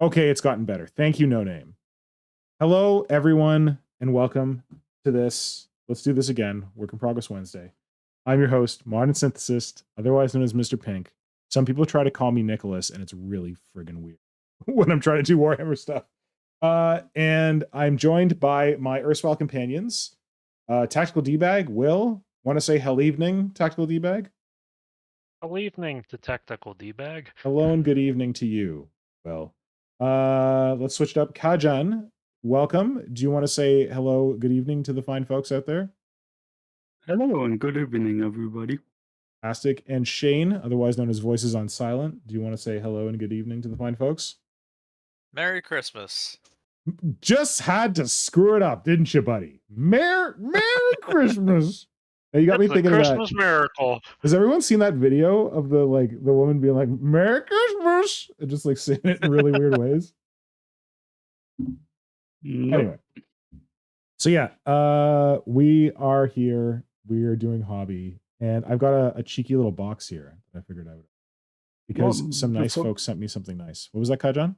Okay, it's gotten better. Thank you, No Name. Hello, everyone, and welcome to this. Let's do this again. Work in Progress Wednesday. I'm your host, Modern Synthesist, otherwise known as Mr. Pink. Some people try to call me Nicholas, and it's really friggin' weird when I'm trying to do Warhammer stuff. And I'm joined by my erstwhile companions, Tactical D-Bag, Will. Want to say hell evening, Tactical D-Bag? Good evening to Tactical D-Bag. Hello and good evening to you. Well, let's switch it up. Kajan, welcome. Do you want to say hello, good evening to the fine folks out there? Hello and good evening, everybody. Fantastic. And Shane, otherwise known as Voices on Silent, do you want to say hello and good evening to the fine folks? Merry Christmas. Just had to screw it up, didn't you, buddy? Merry Christmas. Now, you got me It's a thinking of that. Christmas miracle. Has everyone seen that video of the woman being like, Merry Christmas? And just like saying it in really weird ways? Nope. Anyway. So yeah, we are here. We are doing hobby, and I've got a cheeky little box here that I figured I would, because some nice folks sent me something nice. What was that, Kajan?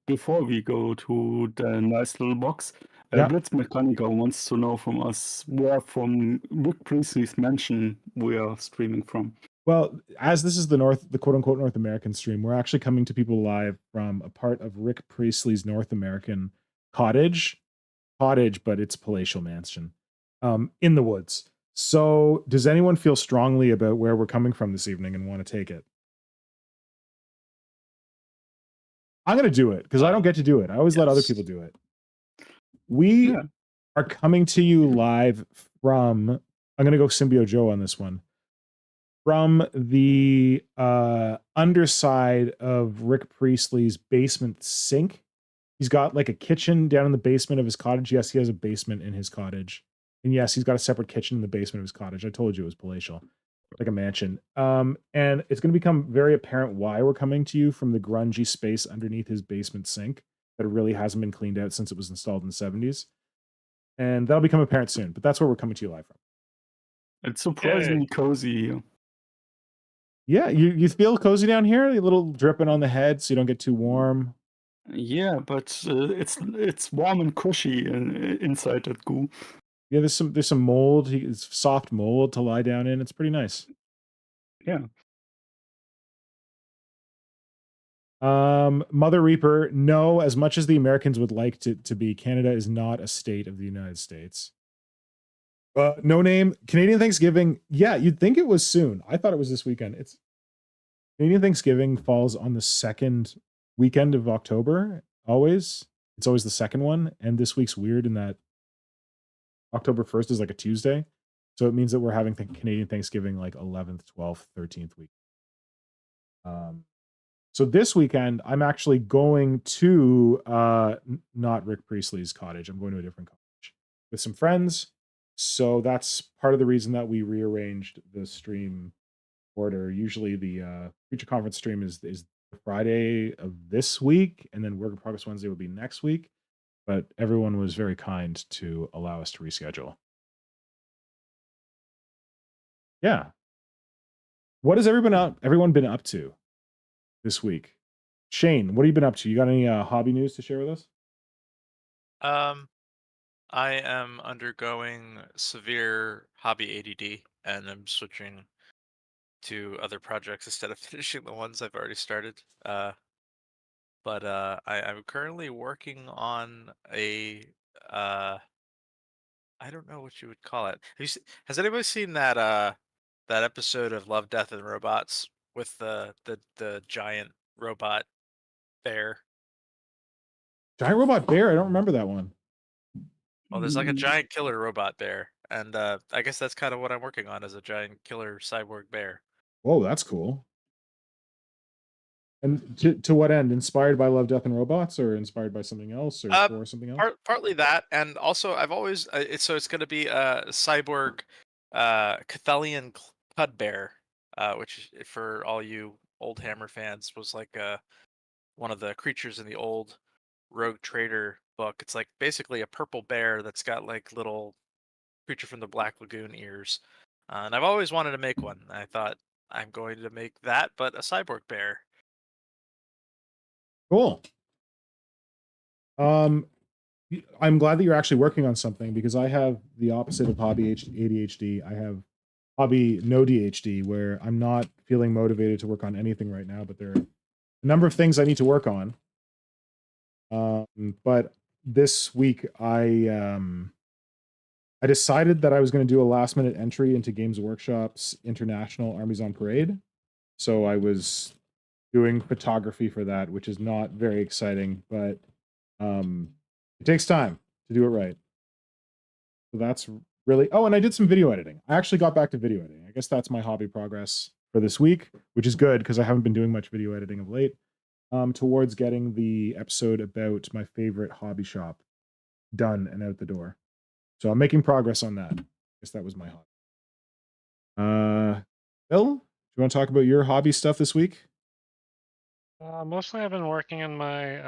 Before we go to the nice little box, Yeah. Blitz Mechanica wants to know from us where from WiP Wednesday's mention we are streaming from. Well, as this is the quote-unquote North American stream, we're actually coming to people live from a part of Rick Priestley's North American cottage, but it's palatial mansion, in the woods. So does anyone feel strongly about where we're coming from this evening and want to take it? I'm going to do it because I don't get to do it. I always let other people do it. We are coming to you live from, I'm going to go Symbio Joe on this one, from the underside of Rick Priestley's basement sink. He's got like a kitchen down in the basement of his cottage. Yes, he has a basement in his cottage. And yes, he's got a separate kitchen in the basement of his cottage. I told you it was palatial, like a mansion. And it's going to become very apparent why we're coming to you from the grungy space underneath his basement sink that really hasn't been cleaned out since it was installed in the 70s. And that'll become apparent soon, but that's where we're coming to you live from. It's surprisingly cozy here. Yeah, you feel cozy down here? A little dripping on the head so you don't get too warm. Yeah, but it's warm and cushy inside that goo. Yeah, there's some mold. It's soft mold to lie down in. It's pretty nice. Yeah. Mother Reaper, no, as much as the Americans would like to be, Canada is not a state of the United States. No Name, Canadian Thanksgiving. Yeah, you'd think it was soon. I thought it was this weekend. It's Canadian Thanksgiving falls on the second weekend of October. It's always the second one. And this week's weird in that October 1st is like a Tuesday. So it means that we're having Canadian Thanksgiving like 11th, 12th, 13th week. So this weekend, I'm actually going to not Rick Priestley's cottage. I'm going to a different cottage with some friends. So that's part of the reason that we rearranged the stream order. Usually the Future Conference stream is the Friday of this week, and then Work in Progress Wednesday will be next week. But everyone was very kind to allow us to reschedule. Yeah. What has everyone been up to this week? Shane, what have you been up to? You got any hobby news to share with us? I am undergoing severe hobby ADD, and I'm switching to other projects instead of finishing the ones I've already started. I'm currently working on a I don't know what you would call it. Has anybody seen that episode of Love, Death, and Robots with the giant robot bear? Giant robot bear? I don't remember that one. Well, there's like a giant killer robot bear, and I guess that's kind of what I'm working on, is a giant killer cyborg bear. Whoa, that's cool. And to what end? Inspired by Love, Death, and Robots, or inspired by something else, or for something else? Partly that, and also I've always it's going to be a cyborg Cathalian Cud Bear, which for all you old Hammer fans was like one of the creatures in the old Rogue Trader book. It's like basically a purple bear that's got like little Creature from the Black Lagoon ears, and I've always wanted to make one. I thought I'm going to make that, but a cyborg bear. Cool. I'm glad that you're actually working on something because I have the opposite of hobby ADHD. I have hobby no DHD where I'm not feeling motivated to work on anything right now, but there are a number of things I need to work on. But this week I decided that I was going to do a last minute entry into Games Workshop's International Armies on Parade. So I was doing photography for that, which is not very exciting, but it takes time to do it right. So that's really, oh, and I did some video editing. I actually got back to video editing. I guess that's my hobby progress for this week, which is good because I haven't been doing much video editing of late, towards getting the episode about my favorite hobby shop done and out the door. So I'm making progress on that. I guess that was my hobby. Bill, do you want to talk about your hobby stuff this week? Mostly I've been working on my,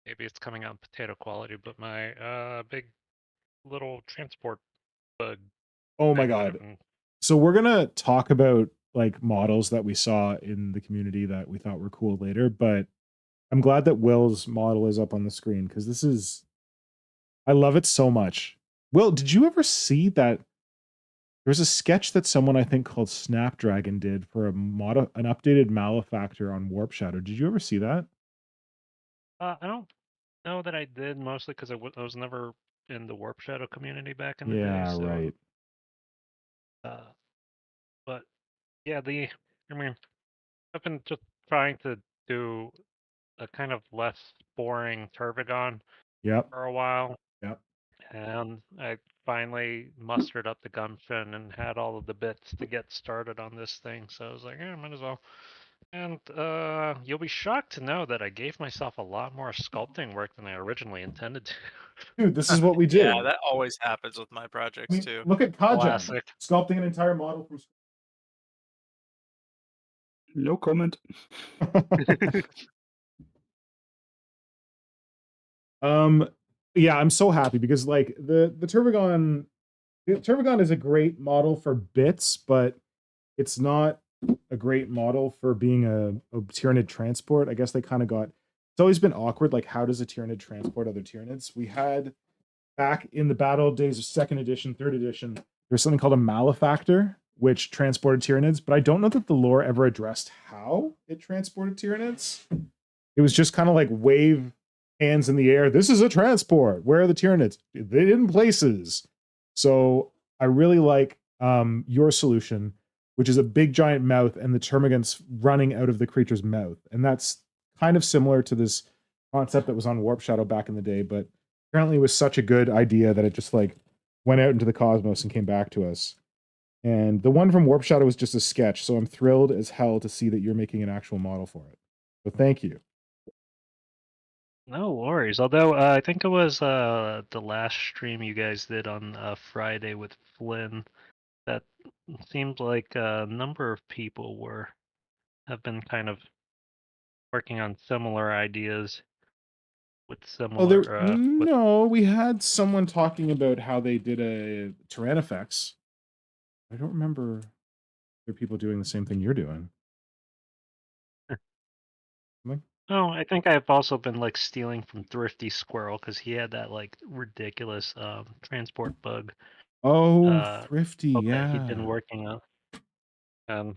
maybe it's coming out in potato quality, but my big little transport bug. Oh my thing that I've god. been- So we're gonna talk about like models that we saw in the community that we thought were cool later, but I'm glad that Will's model is up on the screen because this is, I love it so much. Will, did you ever see that there's a sketch that someone I think called Snapdragon did for an updated Malefactor on Warp Shadow? Did you ever see that? I don't know that I did, mostly because I was never in the Warp Shadow community back in the day. Yeah, So, right. But yeah, I mean, I've been just trying to do a kind of less boring Turbigon Yep. for a while, Yep. and I finally mustered up the gumption and had all of the bits to get started on this thing. So I was like, might as well. And you'll be shocked to know that I gave myself a lot more sculpting work than I originally intended to. Dude, this is what we do. Yeah, that always happens with my I projects mean, too. look at Kajan Classic. sculpting an entire model from No comment. Yeah, I'm so happy because like the Turbigon is a great model for bits, but it's not a great model for being a Tyranid transport. I guess they kind of got, it's always been awkward, like how does a Tyranid transport other Tyranids? We had back in the battle days of 2nd edition, 3rd edition, there's something called a Malefactor, which transported Tyranids, but I don't know that the lore ever addressed how it transported Tyranids. It was just kind of like wave hands in the air. This is a transport. Where are the Tyranids? They're in places. So I really like your solution, which is a big giant mouth and the termagants running out of the creature's mouth. And that's kind of similar to this concept that was on Warp Shadow back in the day, but apparently it was such a good idea that it just like went out into the cosmos and came back to us. And the one from Warp Shadow was just a sketch, so I'm thrilled as hell to see that you're making an actual model for it. So thank you. No worries. Although I think it was the last stream you guys did on Friday with Flynn that seemed like a number of people have been kind of working on similar ideas with similar. No, we had someone talking about how they did a Tyrannifex. I don't remember there are people doing the same thing you're doing. Oh, I think I've also been like stealing from Thrifty Squirrel because he had that like ridiculous transport bug. Oh, Thrifty, that yeah. he'd been working on.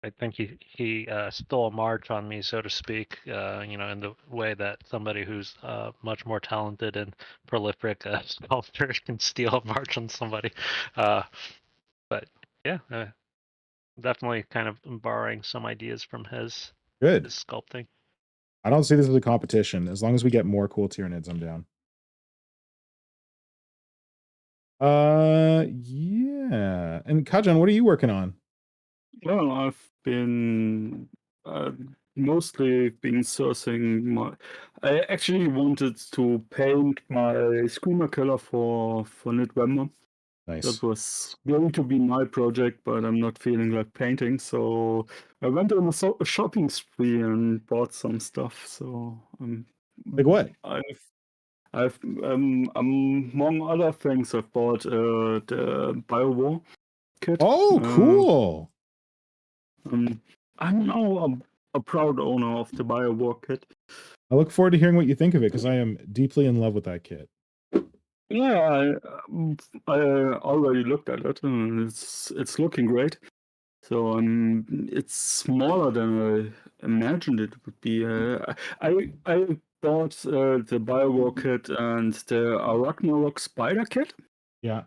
I think he stole a march on me, so to speak. In the way that somebody who's much more talented and prolific sculptor can steal a march on somebody. But yeah, definitely kind of borrowing some ideas from his sculpting. I don't see this as a competition. As long as we get more cool Tyranids, I'm down. Yeah. And Kajan, what are you working on? Well, I've been mostly been sourcing I actually wanted to paint my Screamer Killer for November. Nice. That was going to be my project, but I'm not feeling like painting, so I went on a shopping spree and bought some stuff. So like what? I've among other things, I've bought the BioWar kit. Oh, cool! I don't know. a proud owner of the BioWar kit. I look forward to hearing what you think of it because I am deeply in love with that kit. Yeah, I already looked at it, and it's looking great. So it's smaller than I imagined it would be. I bought the BioWar kit and the Ragnarok Spider kit, Yeah.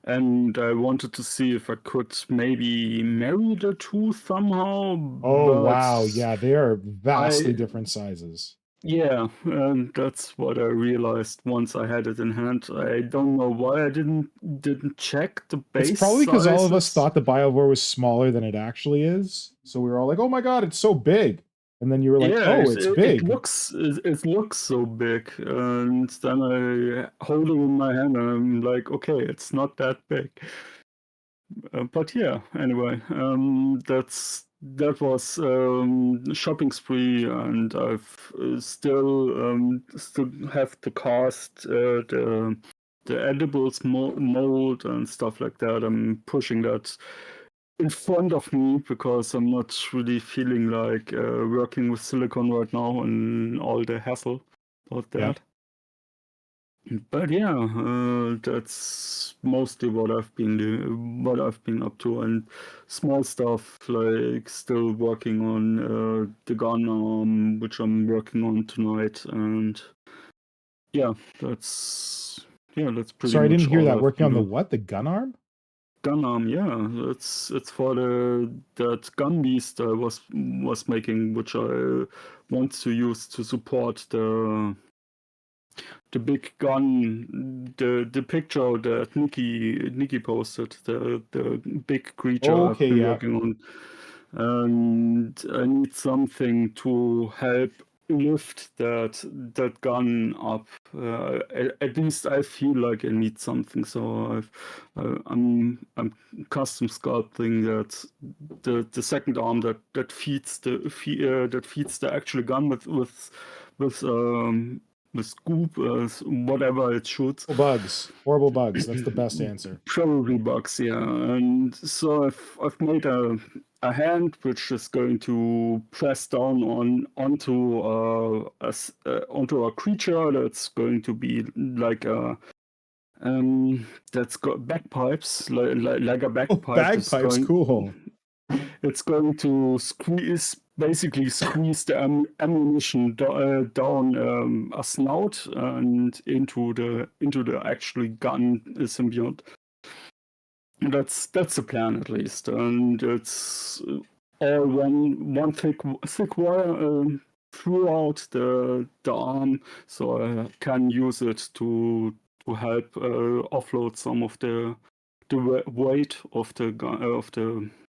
and I wanted to see if I could maybe marry the two somehow. Oh, but wow. Yeah, they are vastly I- different sizes. Yeah, and that's what I realized once I had it in hand. I don't know why I didn't check the base It's probably because all of us sizes. thought the BioVore was smaller than it actually is. So we were all like, oh my God, it's so big. And then you were like, Yeah, oh, it's it big. it looks so big, and then I hold it in my hand and I'm like, okay, it's not that big. But yeah, anyway, that was shopping spree, and I've still have to cast the edibles mold and stuff like that. I'm pushing that in front of me because I'm not really feeling like working with silicon right now and all the hassle about that. Yeah. But yeah, that's mostly what I've been up to, and small stuff like still working on the gun arm, which I'm working on tonight, and yeah, that's pretty Sorry, I much didn't hear all that. I've Working been on the doing. what? The gun arm? Gun arm, yeah, it's for that gun beast I was making, which I want to use to support the big gun, the picture that Nikki posted, the big creature I've Okay, been yeah. working on, and I need something to help lift that gun up. At least I feel like I need something, so I'm custom sculpting that the second arm that feeds the actual gun with scoop, whatever it shoots. Horrible bugs. That's the best answer. Probably bugs, yeah. And so I've made a hand which is going to press down onto onto a creature that's going to be like a that's got bagpipes, like a bagpipe. Oh, bagpipes, cool. It's going to basically squeeze the ammunition down a snout and into the actually gun symbiote. That's the plan at least, and it's all one thick wire throughout the arm, so I can use it to help offload some of the weight of the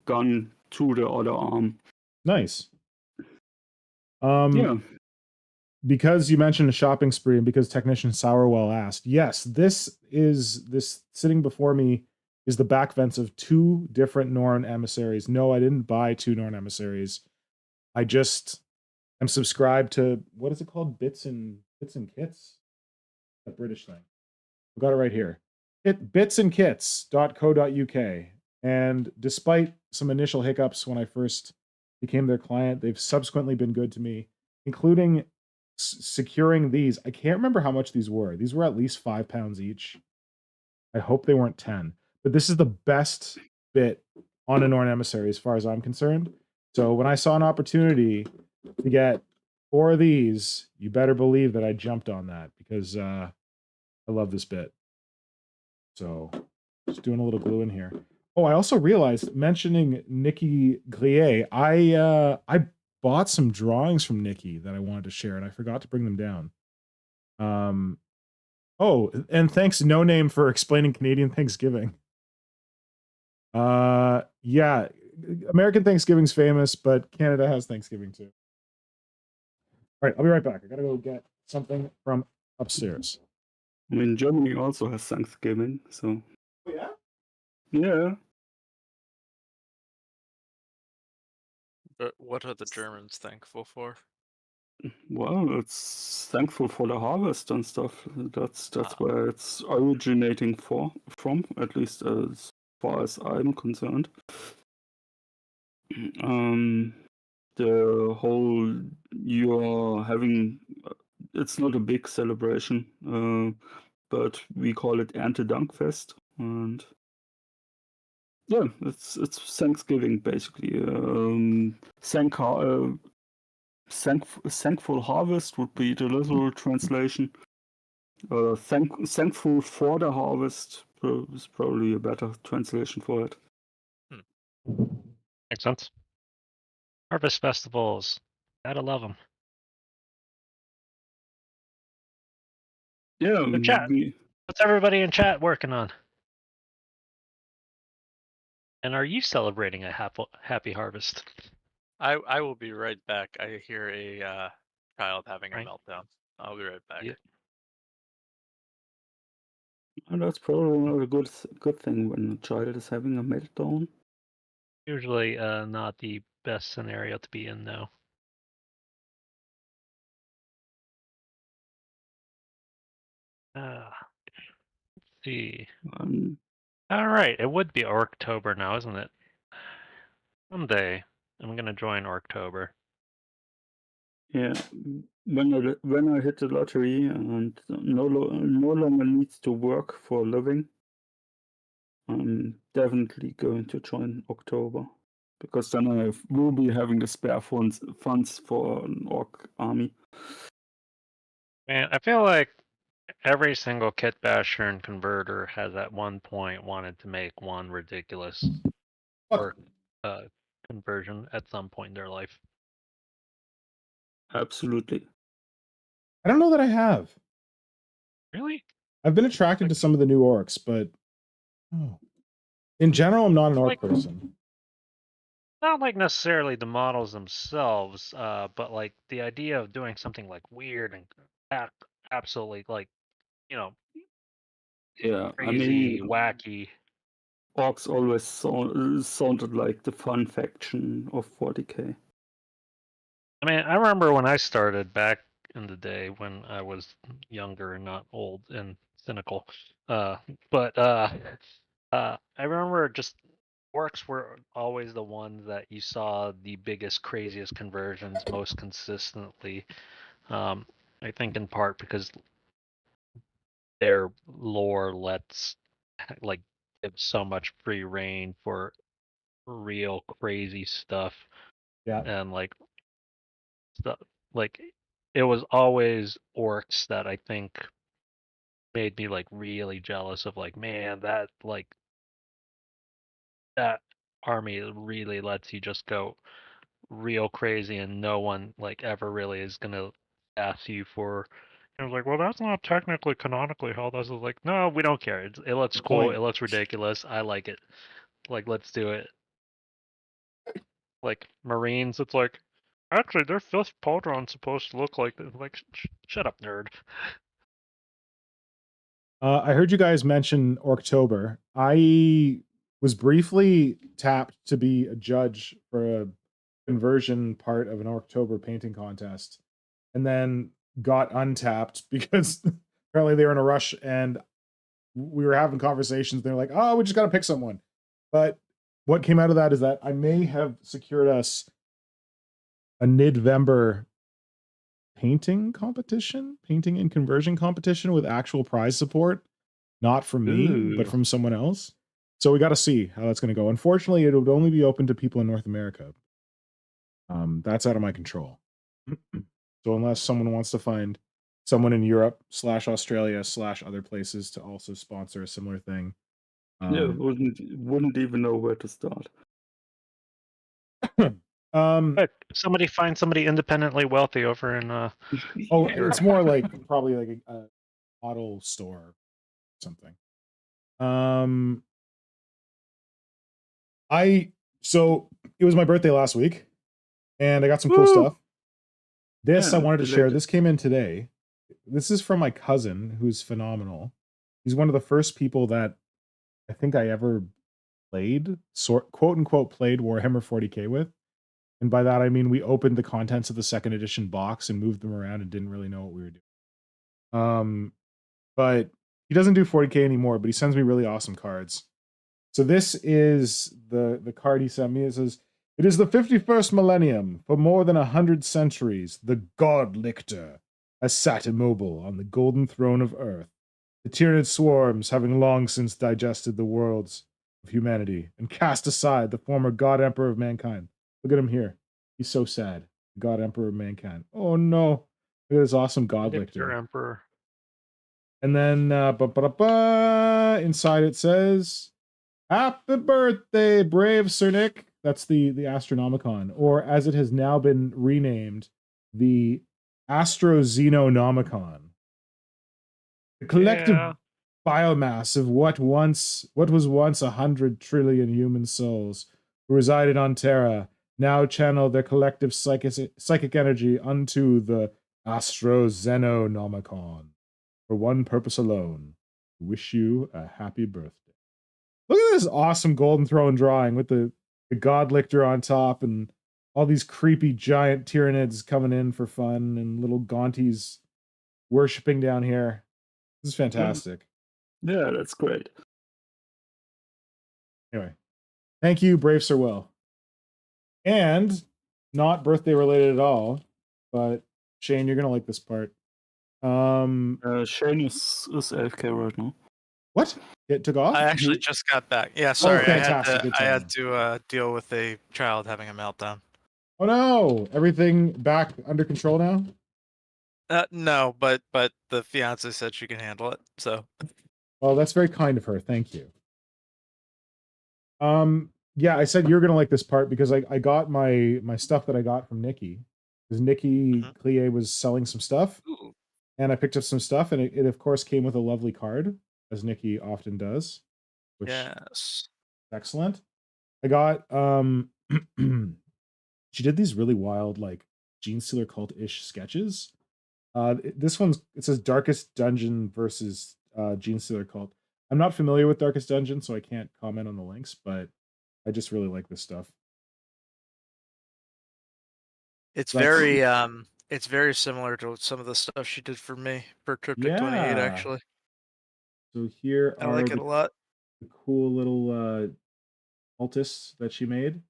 gun to the other arm. Nice. Yeah. Because you mentioned a shopping spree and because Technician Sourwell asked, yes, this sitting before me is the back vents of two different Norn emissaries. No, I didn't buy two Norn emissaries. I just am subscribed to, what is it called? Bits and Kits? That British thing. I've got it right here. bitsandkits.co.uk. And despite some initial hiccups when I first became their client, they've subsequently been good to me, including securing these. I can't remember how much these were. These were at least £5 each. I hope they weren't 10. But this is the best bit on a Norn emissary as far as I'm concerned. So when I saw an opportunity to get 4 of these, you better believe that I jumped on that because I love this bit. So just doing a little glue in here. Oh, I also realized, mentioning Nikki Glier, I bought some drawings from Nikki that I wanted to share, and I forgot to bring them down. Oh, and thanks No Name for explaining Canadian Thanksgiving. Yeah, American Thanksgiving's famous, but Canada has Thanksgiving too. All right, I'll be right back. I gotta go get something from upstairs. I mean, Germany also has Thanksgiving, so. Oh, yeah? Yeah. But what are the Germans thankful for? Well, it's thankful for the harvest and stuff. That's where it's originating from, at least as far as I'm concerned. the whole you're having. It's not a big celebration, but we call it Erntedank Fest, and yeah, it's Thanksgiving basically. Thankful harvest would be the literal translation. Thankful for the harvest is probably a better translation for it. Makes sense. Harvest festivals. Gotta love them. Yeah, So chat. What's everybody in chat working on? And are you celebrating a happy harvest? I will be right back. I hear a child having a Right. meltdown. I'll be right back. Yeah. And that's probably not a good thing when a child is having a meltdown. Usually not the best scenario to be in, though. Let's see. All right, it would be October now, isn't it? Someday I'm gonna join October. Yeah, when I hit the lottery and no longer needs to work for a living, I'm definitely going to join October, because then I will be having the spare funds for an orc army. Man, I feel like every single kit basher and converter has at one point wanted to make one ridiculous orc conversion at some point in their life. Absolutely. I don't know that I have. Really? I've been attracted to some of the new orcs, but in general, I'm not an orc Like- person. Not like necessarily the models themselves, but like the idea of doing something like weird and absolutely like, you know, Yeah, crazy, wacky. Orcs always sounded like the fun faction of 40k. I mean, I remember when I started back in the day when I was younger and not old and cynical. But I remember just orcs were always the ones that you saw the biggest, craziest conversions most consistently. I think in part because their lore lets like give so much free reign for real crazy stuff. Yeah. And like stuff like it was always orcs that I think made me like really jealous of like, man, that like that army really lets you just go real crazy and no one like ever really is gonna ask you for. I was like, well, that's not technically canonically how this is. Like, no, we don't care. It looks cool. It looks ridiculous. I like it. Like, let's do it. Like Marines, it's like, actually, their fifth pauldron's supposed to look like this. Like, shut up, nerd. I heard you guys mention October. I was briefly tapped to be a judge for a conversion part of an October painting contest, and then got untapped because apparently they were in a rush and we were having conversations. They're like, "Oh, we just got to pick someone." But what came out of that is that I may have secured us a mid-November painting and conversion competition with actual prize support, not from me, but from someone else. So we got to see how that's going to go. Unfortunately, it would only be open to people in North America. That's out of my control. So unless someone wants to find someone in Europe / Australia / other places to also sponsor a similar thing. Yeah, wouldn't even know where to start. Somebody find somebody independently wealthy over in oh, it's more like probably like a model store or something. So it was my birthday last week and I got some cool stuff. This I wanted to share. This came in today. This is from my cousin who's phenomenal. He's one of the first people that I think I ever played, quote unquote, played Warhammer 40k with. And by that, I mean, we opened the contents of the second edition box and moved them around and didn't really know what we were doing. But he doesn't do 40k anymore, but he sends me really awesome cards. So this is the card he sent me. It says, It is the 51st millennium. For more than 100 centuries, the God Lictor has sat immobile on the golden throne of Earth, the tyrannid swarms having long since digested the worlds of humanity and cast aside the former God Emperor of mankind. Look at him here. He's so sad. God Emperor of mankind. Oh no. Look at this awesome God Victor Lictor. Emperor. And then inside it says, "Happy birthday, brave Sir Nick." That's the Astronomicon, or as it has now been renamed, the Astroxenonomicon. The collective biomass of what was once 100 trillion human souls who resided on Terra now channel their collective psychic energy unto the Astroxenonomicon for one purpose alone: to wish you a happy birthday. Look at this awesome Golden Throne drawing with the God Lictor on top and all these creepy giant tyrannids coming in for fun and little Gaunties worshipping down here. This is fantastic. Yeah, that's great. Anyway, thank you, Brave Sir Will. And not birthday related at all, but Shane, you're gonna like this part. Shane is AFK right now. What? It took off? I actually just got back. Yeah, sorry. fantastic. Good I had timing. to deal with a child having a meltdown. Oh no! Everything back under control now? No, but the fiance said she can handle it. So Oh, that's very kind of her. Thank you. Yeah, I said you're gonna like this part because I got my stuff that I got from Nikki. Because Nikki Clie was selling some stuff. Ooh. And I picked up some stuff, and it of course came with a lovely card, as Nikki often does. Which yes. Excellent. I got she did these really wild, like Gene Stealer cult-ish sketches. This one's, it says Darkest Dungeon versus Gene Stealer Cult. I'm not familiar with Darkest Dungeon, so I can't comment on the links, but I just really like this stuff. It's very similar to some of the stuff she did for me for Triptych 28, actually. So here I like it a lot. The cool little cultists that she made.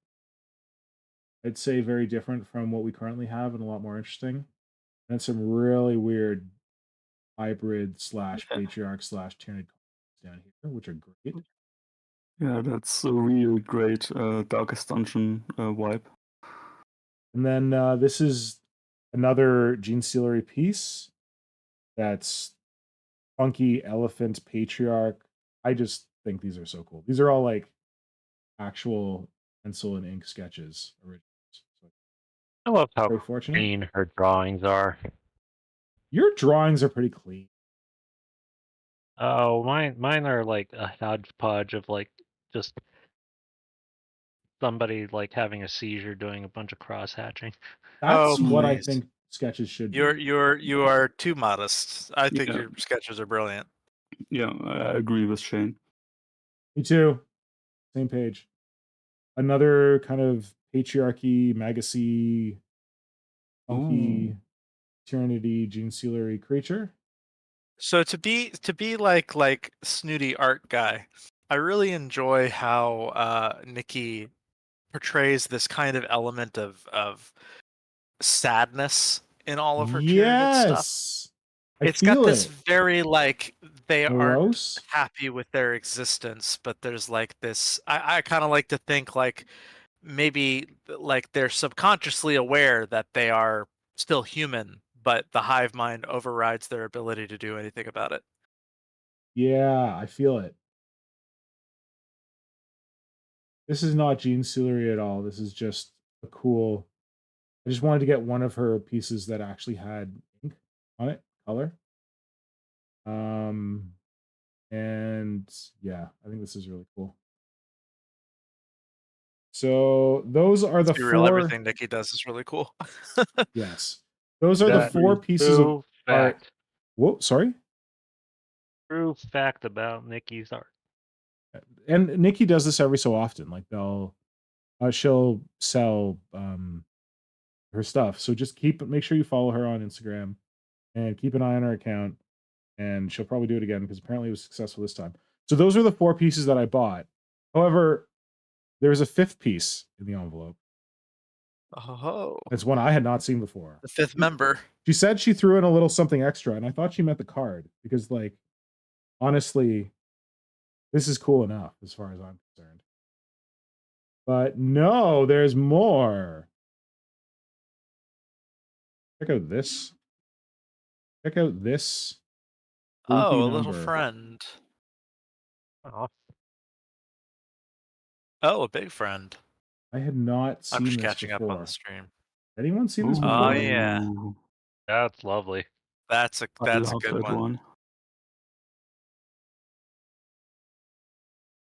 I'd say very different from what we currently have and a lot more interesting. And some really weird hybrid / patriarch / tyrannid down here, which are great. Yeah, that's a really great Darkest Dungeon wipe. And then this is another Gene Stealery piece that's funky elephant patriarch. I just think these are so cool. These are all like actual pencil and ink sketches originals. So I love how very fortunate. clean her drawings are. Your drawings are pretty clean. Oh, mine are like a hodgepodge of like just somebody like having a seizure doing a bunch of cross hatching. That's what I please. think sketches should be. You are too modest. I think your sketches are brilliant. Yeah, I agree with Shane. Me too. Same page. Another kind of patriarchy, magacy, funky, tyrannity, Gene Stealery creature. So to be like snooty art guy, I really enjoy how Nikki portrays this kind of element of sadness in all of her tyrannid stuff. It's got this very like they morose? aren't happy with their existence, but there's like this. I kind of like to think like maybe like they're subconsciously aware that they are still human, but the hive mind overrides their ability to do anything about it. Yeah, I feel it. This is not Gene Stealery at all. This is just a cool. I just wanted to get one of her pieces that actually had ink on it, color. And yeah, I think this is really cool. So those are the four. Everything Nikki does is really cool. Yes, those are the 4 pieces of art. Whoa, sorry. True fact about Nikki's art. And Nikki does this every so often. Like she'll sell her stuff. So just make sure you follow her on Instagram and keep an eye on her account. And she'll probably do it again because apparently it was successful this time. So those are the 4 pieces that I bought. However, there was a 5th piece in the envelope. Oh, It's one I had not seen before. the fifth member. She said she threw in a little something extra, and I thought she meant the card because, like, honestly, this is cool enough as far as I'm concerned. But no, there's more. Check out this. Check out this. Oh, spooky a little number. friend. Oh, Oh, a big friend. I had not seen I'm just this catching up on before. the stream. Anyone seen this Ooh, before? Oh yeah, that's lovely. that's a I love good that one.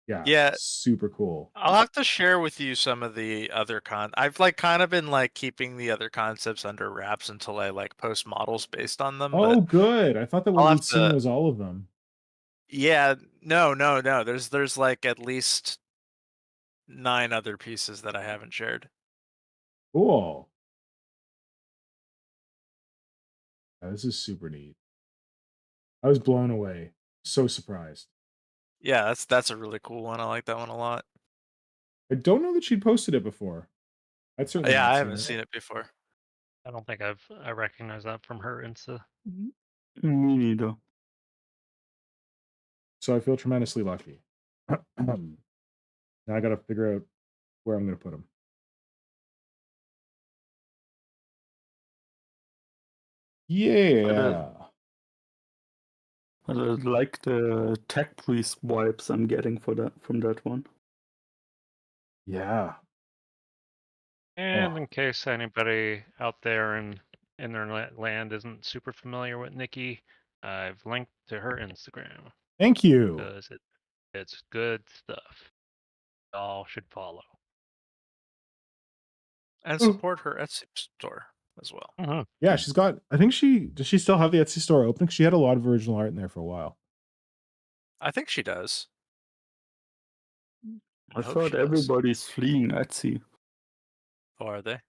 Yeah. Yeah. Super cool. I'll have to share with you some of the other I've like kind of been like keeping the other concepts under wraps until I like post models based on them. Oh, But good. I thought that I'll what have we'd seen to. was all of them. Yeah, no. There's like at least 9 other pieces that I haven't shared. Cool. Yeah, this is super neat. I was blown away. So surprised. Yeah, that's a really cool one. I like that one a lot. I don't know that she'd posted it before. I'd certainly Yeah, not I seen haven't it. seen it before. I don't think I recognize that from her Insta. Me neither. So I feel tremendously lucky. Now I got to figure out where I'm going to put them. Yeah. I like the tech priest vibes I'm getting from that one. Yeah. And Oh. in case anybody out there in their land isn't super familiar with Nikki, I've linked to her Instagram Thank you. because it's good stuff. Y'all should follow. And support her Etsy store as well. Mm-hmm. Yeah, she's got, I think does she still have the Etsy store open? She had a lot of original art in there for a while. I think she does. I hope thought she does. everybody's fleeing Etsy. Oh, are they?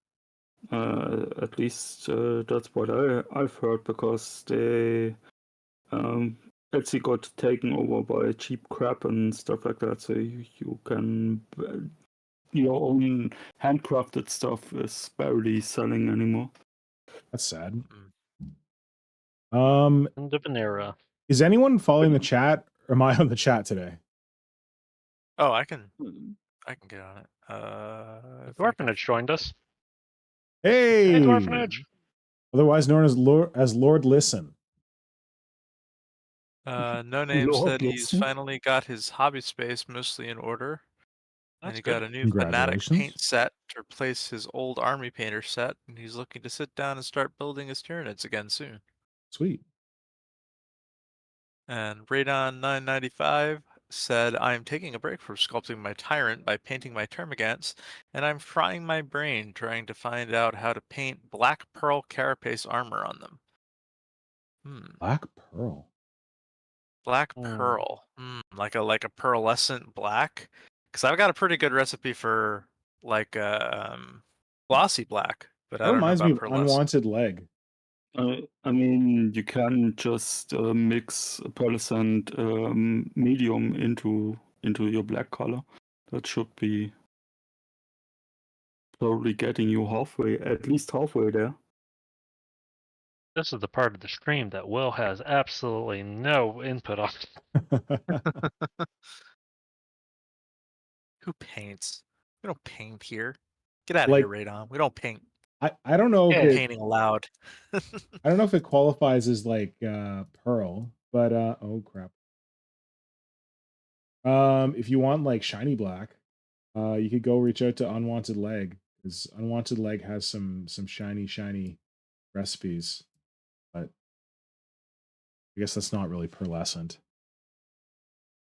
At least that's what I've heard, because they Etsy got taken over by cheap crap and stuff like that. So you can your own handcrafted stuff is barely selling anymore. That's sad. End of an era. Is anyone following the chat? Or am I on the chat today? Oh, I can get on it. Dwarfenage joined us. Hey, Hey, Dwarfenage. Otherwise known as Lord Listen. No Name Lord said he's Listen? finally got his hobby space mostly in order. And That's he good. got a new Fanatic Congratulations. paint set to replace his old Army Painter set, and he's looking to sit down and start building his Tyranids again soon. Sweet. And Radon995 said, I'm taking a break from sculpting my Tyrant by painting my Termagants, and I'm frying my brain trying to find out how to paint Black Pearl Carapace armor on them. Black Pearl. Black Pearl. Like a pearlescent black. Because I've got a pretty good recipe for like glossy black, but I That don't know reminds me about of pearlescent. Unwanted Leg. I mean, you can just mix pearlescent medium into your black color. That should be probably getting you halfway, at least halfway there. This is the part of the stream that Will has absolutely no input on. Who paints? We don't paint here. Get out of Like- here, Radon. We don't paint. I don't know if Yeah, it, painting allowed. I don't know if it qualifies as like pearl, but oh crap. If you want like shiny black, you could go reach out to Unwanted Leg, because Unwanted Leg has some shiny recipes, but I guess that's not really pearlescent.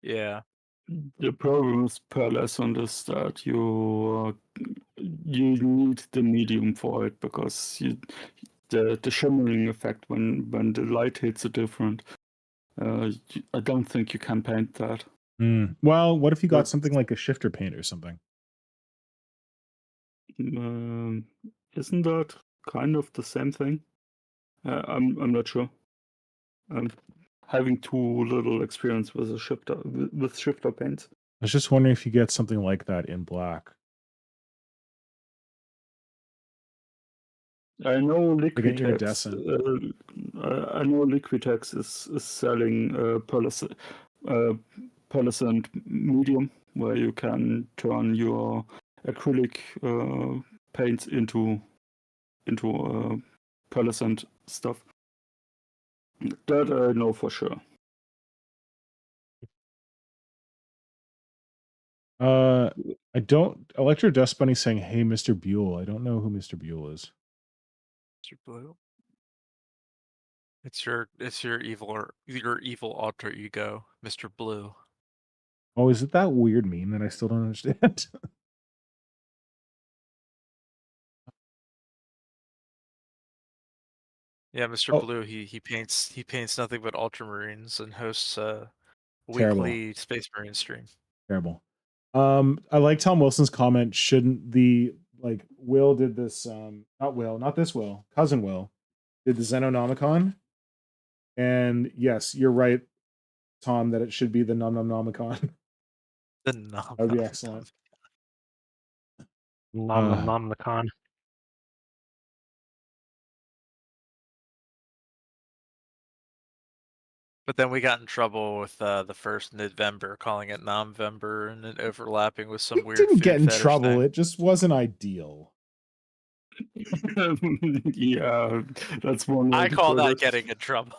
Yeah. The problem with pearlescent is that you need the medium for it, because the shimmering effect when the light hits it different. I don't think you can paint that. Well, what if you got something like a shifter paint or something? Isn't that kind of the same thing? I'm not sure. I'm having too little experience with shifter paints. I was just wondering if you get something like that in black. I know Like an Liquitex. iridescent. I know Liquitex is selling pearlescent medium, where you can turn your acrylic paints into pearlescent stuff. That I know for sure. I don't. Electro Dust Bunny saying, "Hey, Mr. Buell." I don't know who Mr. Buell is. Mr. Blue. It's your evil alter ego, Mr. Blue. Oh, is it that weird meme that I still don't understand? Yeah, Mr. Oh. Blue. He paints nothing but ultramarines and hosts a Terrible. weekly Space Marine stream. Terrible. I like Tom Wilson's comment. Shouldn't the Will did this? Not this Will. Cousin Will did the Xenonomicon, and yes, you're right, Tom, that it should be the Nomnomicon. The nom. That would be excellent. Nom the con. But then we got in trouble with the first November, calling it November, and it overlapping with some It weird didn't food get in fetish trouble. thing. It just wasn't ideal. Yeah, that's one way I to call put that it. getting in trouble.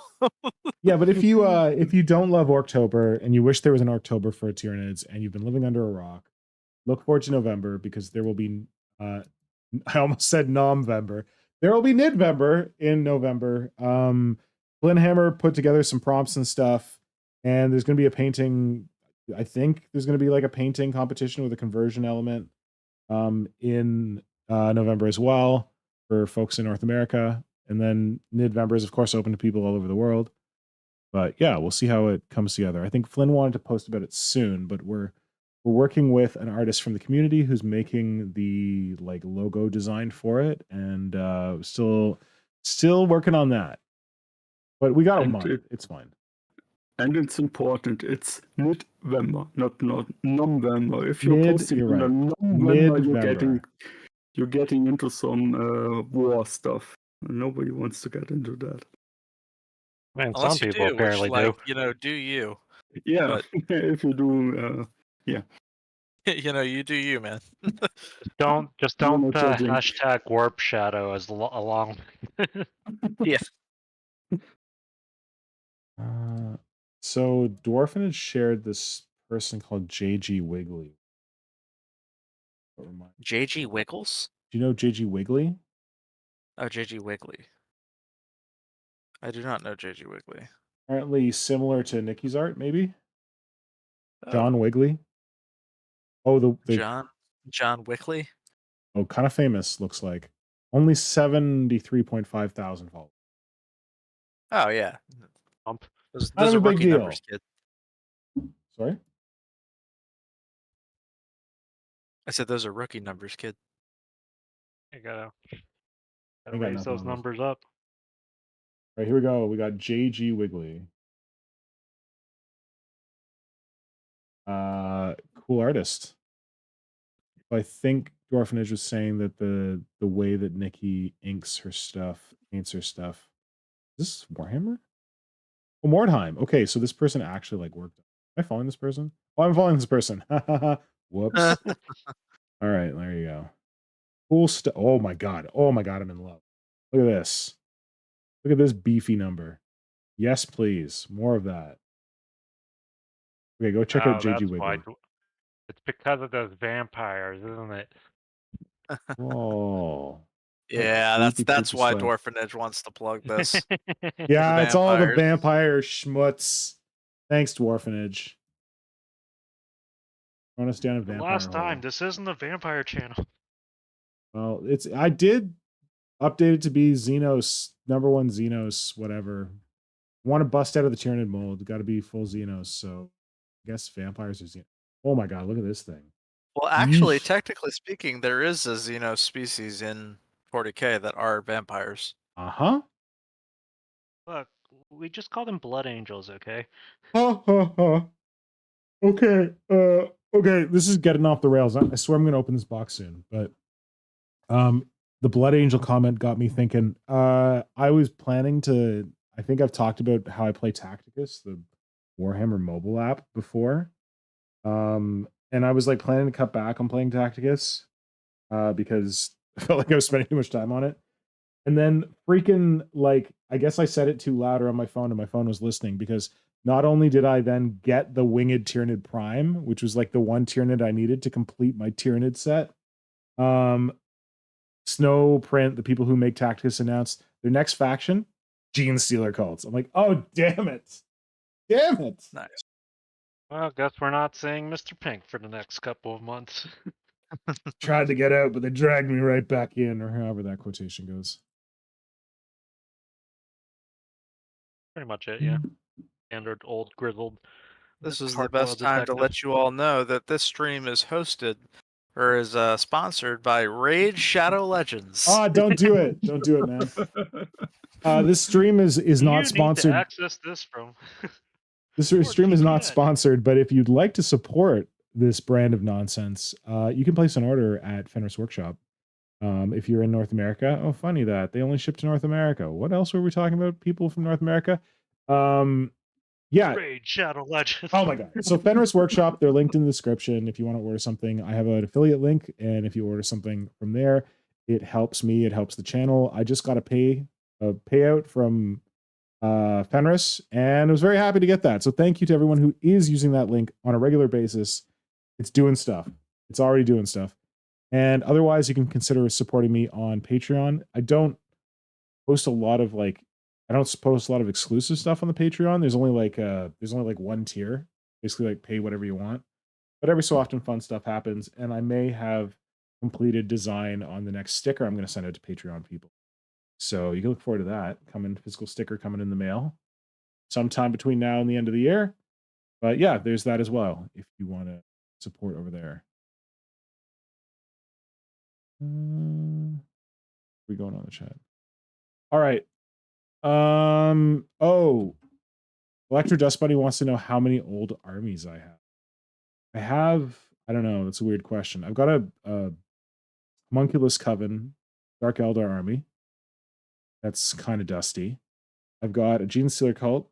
Yeah, but if you don't love October and you wish there was an October for Tyranids and you've been living under a rock, look forward to November, because there will be I almost said November. There will be Nidvember in November. Blinhammer put together some prompts and stuff, and there's going to be a painting. I think there's going to be like a painting competition with a conversion element in November as well for folks in North America. And then Nidvember is, of course, open to people all over the world. But yeah, we'll see how it comes together. I think Flynn wanted to post about it soon, but we're working with an artist from the community who's making the logo design for it, and still working on that. But we got a month. It's fine. And it's important. It's mid-November, not November. If you're posting You're right. November, you're getting into some war stuff. Nobody wants to get into that. Man, Unless some you people do, apparently which, do. do you? Yeah, But if you do, yeah. you do you, man. Just don't not judging. hashtag warp shadow as along. Yeah. So Dwarfin shared this person called JG Wiggly. JG Wiggles? Do you know JG Wiggly? Oh, JG Wiggly. I do not know JG Wiggly. Apparently similar to Nikki's art, maybe? Oh. John Wiggly? Oh, the John Wickley? Oh, kind of famous, looks like. Only 73.5 thousand followers. Oh, yeah. Those Not are a big rookie deal. numbers, kid. Sorry? I said those are rookie numbers, kid. You gotta I got raise nothing those on this. numbers up. All right, here we go. We got JG Wiggly. Cool artist. I think Dwarfenage was saying that the way that Nikki inks her stuff, paints her stuff. Is this Warhammer? Oh, Mordheim. Okay, so this person actually worked. Am I following this person? Oh, I'm following this person. Whoops. All right, there you go. Cool stuff. Oh my god. Oh my god, I'm in love. Look at this. Look at this beefy number. Yes, please. More of that. Okay, go check out JG Wiggly. It's because of those vampires, isn't it? Oh. Yeah, that's why stuff. Dwarfenage wants to plug this. Yeah, it's all the vampires. vampire schmutz. Thanks, Dwarfenage. Throwing us down a vampire Last time, hole. this isn't a vampire channel. Well, I did update it to be Xenos, #1 Xenos, whatever. Want to bust out of the Tyranid mold. Got to be full Xenos, so I guess vampires are Xenos. Oh my god, look at this thing. Well, actually, Yeesh. technically speaking, there is a Xenos species in 40k that are vampires. Uh-huh. Look, we just call them blood angels, okay? Ha ha ha. Okay. Okay, this is getting off the rails. I swear I'm gonna open this box soon, but the Blood Angel comment got me thinking. I was planning to. I think I've talked about how I play Tacticus, the Warhammer mobile app, before. And I was like planning to cut back on playing Tacticus because I felt like I was spending too much time on it. And then freaking like, I guess I said it too louder on my phone and my phone was listening, because not only did I then get the Winged Tyranid Prime, which was like the one Tyranid I needed to complete my Tyranid set. Snowprint, the people who make Tacticus, announced their next faction, Gene Stealer cults. I'm like, oh, damn it. Damn it. Nice. Well, guess we're not seeing Mr. Pink for the next couple of months. Tried to get out, but they dragged me right back in, or however that quotation goes. Pretty much it, yeah. Standard old grizzled. This is the hard-boiled best time to detective. let you all know that this stream is hosted or is sponsored by Raid Shadow Legends. Ah, don't do it. Don't do it, man. This stream is not You need sponsored. to access this from. This stream is not VPN. sponsored, but if you'd like to support this brand of nonsense, you can place an order at Fenris Workshop. If you're in North America. Oh, funny that they only ship to North America. What else were we talking about? People from North America? Yeah. Raid Shadow Legends. Oh my god. So Fenris Workshop, they're linked in the description if you want to order something. I have an affiliate link, and if you order something from there, it helps me, it helps the channel. I just got a payout from Fenris, and I was very happy to get that. So thank you to everyone who is using that link on a regular basis. It's doing stuff. It's already doing stuff. And otherwise, you can consider supporting me on Patreon. I don't post a lot of exclusive stuff on the Patreon. There's only like one tier, basically like pay whatever you want. But every so often fun stuff happens, and I may have completed design on the next sticker I'm going to send out to Patreon people. So you can look forward to that. Physical sticker coming in the mail sometime between now and the end of the year. But yeah, there's that as well if you want to support over there. We going on the chat. All right. Oh, Electro Dust Bunny wants to know how many old armies I have. I don't know. That's a weird question. I've got a Homunculus Coven Dark Eldar army. That's kind of dusty. I've got a Gene Stealer cult.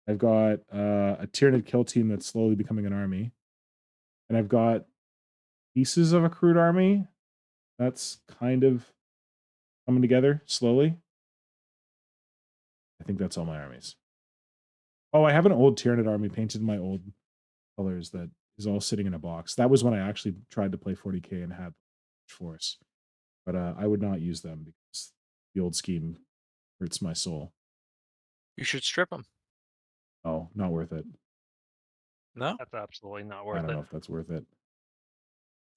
I've got a Tyranid kill team that's slowly becoming an army. And I've got pieces of a crude army that's kind of coming together slowly. I think that's all my armies. Oh, I have an old Tyranid army painted in my old colors that is all sitting in a box. That was when I actually tried to play 40k and had force. But I would not use them because the old scheme hurts my soul. You should strip them. Oh, not worth it. No? That's absolutely not I worth don't know it. if that's worth it.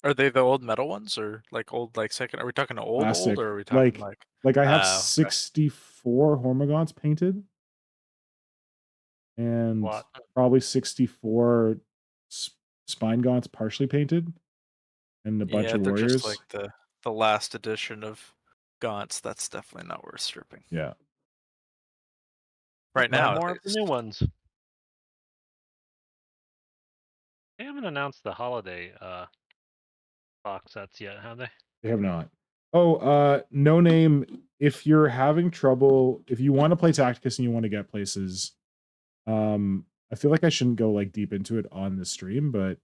Are they the old metal ones or like old like second? Are we talking old Plastic. or are we talking like I have okay. 64 Hormagaunts painted and What? probably 64 Spine Gaunts partially painted and a bunch of they're warriors. just like the last edition of Gaunts. That's definitely not worth stripping. Yeah. Right now, more of the new ones. They haven't announced the holiday box sets yet, have they? They have not. Oh, No Name, if you're having trouble, if you want to play Tacticus and you want to get places, I feel like I shouldn't go like deep into it on the stream, but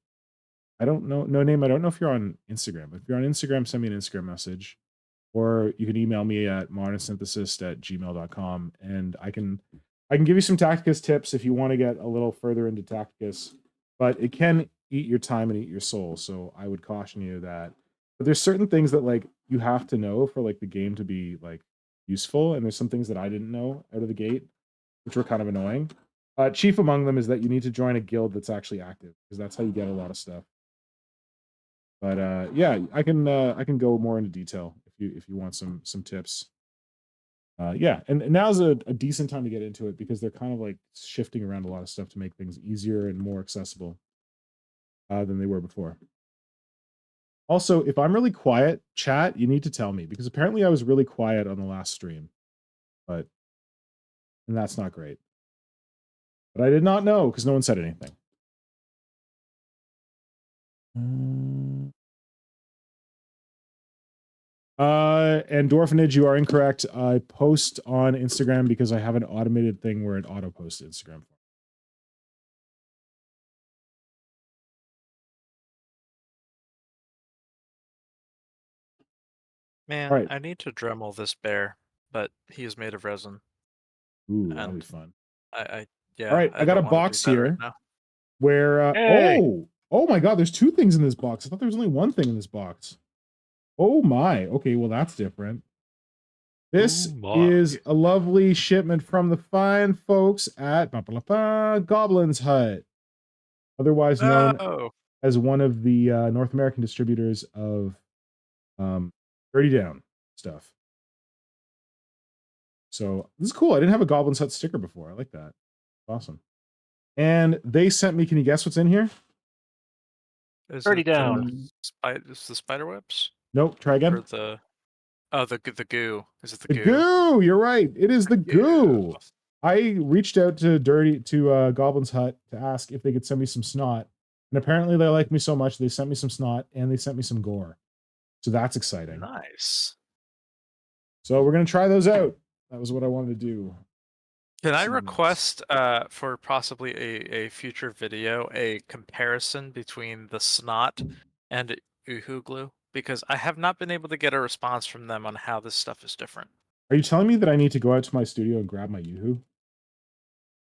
I don't know. No Name, I don't know if you're on Instagram. If you're on Instagram, send me an Instagram message, or you can email me at modernsynthesis@gmail.com, and I can give you some Tacticus tips if you want to get a little further into Tacticus, but it can eat your time and eat your soul. So I would caution you that. But there's certain things that like you have to know for like the game to be like useful, and there's some things that I didn't know out of the gate, which were kind of annoying. Chief among them is that you need to join a guild that's actually active, because that's how you get a lot of stuff. But yeah, I can go more into detail if you want some tips. Yeah, and now's a decent time to get into it because they're kind of like shifting around a lot of stuff to make things easier and more accessible than they were before. Also, if I'm really quiet, chat, you need to tell me, because apparently I was really quiet on the last stream, and that's not great. But I did not know because no one said anything. And Dwarfenage, you are incorrect. I post on Instagram because I have an automated thing where it auto posts to Instagram. Man, Right. I need to Dremel this bear, but he is made of resin. Ooh, that'll be And fun. Yeah. All right, I got a don't wanna do box that right here now. where Hey! oh my god, there's 2 things in this box. I thought there was only 1 thing in this box. Oh my. Okay, well that's different. This Ooh, my. is a lovely shipment from the fine folks at Goblin's Hut, otherwise known Oh, as one of the North American distributors of Dirty Down stuff. So this is cool. I didn't have a Goblin's Hut sticker before. I like that. Awesome. And they sent me. Can you guess what's in here? is Dirty it Down. is the spider webs? Nope. Try Or again. the goo. Is it the The goo? goo. You're right. It is the goo. Goo. I reached out to Goblin's Hut to ask if they could send me some snot, and apparently they like me so much they sent me some snot and they sent me some gore. So that's exciting. Nice. So we're gonna try those out. That was what I wanted to do. Can I See what's- request for possibly a future video a comparison between the Snot and UHU Glue? Because I have not been able to get a response from them on how this stuff is different. Are you telling me that I need to go out to my studio and grab my UHU?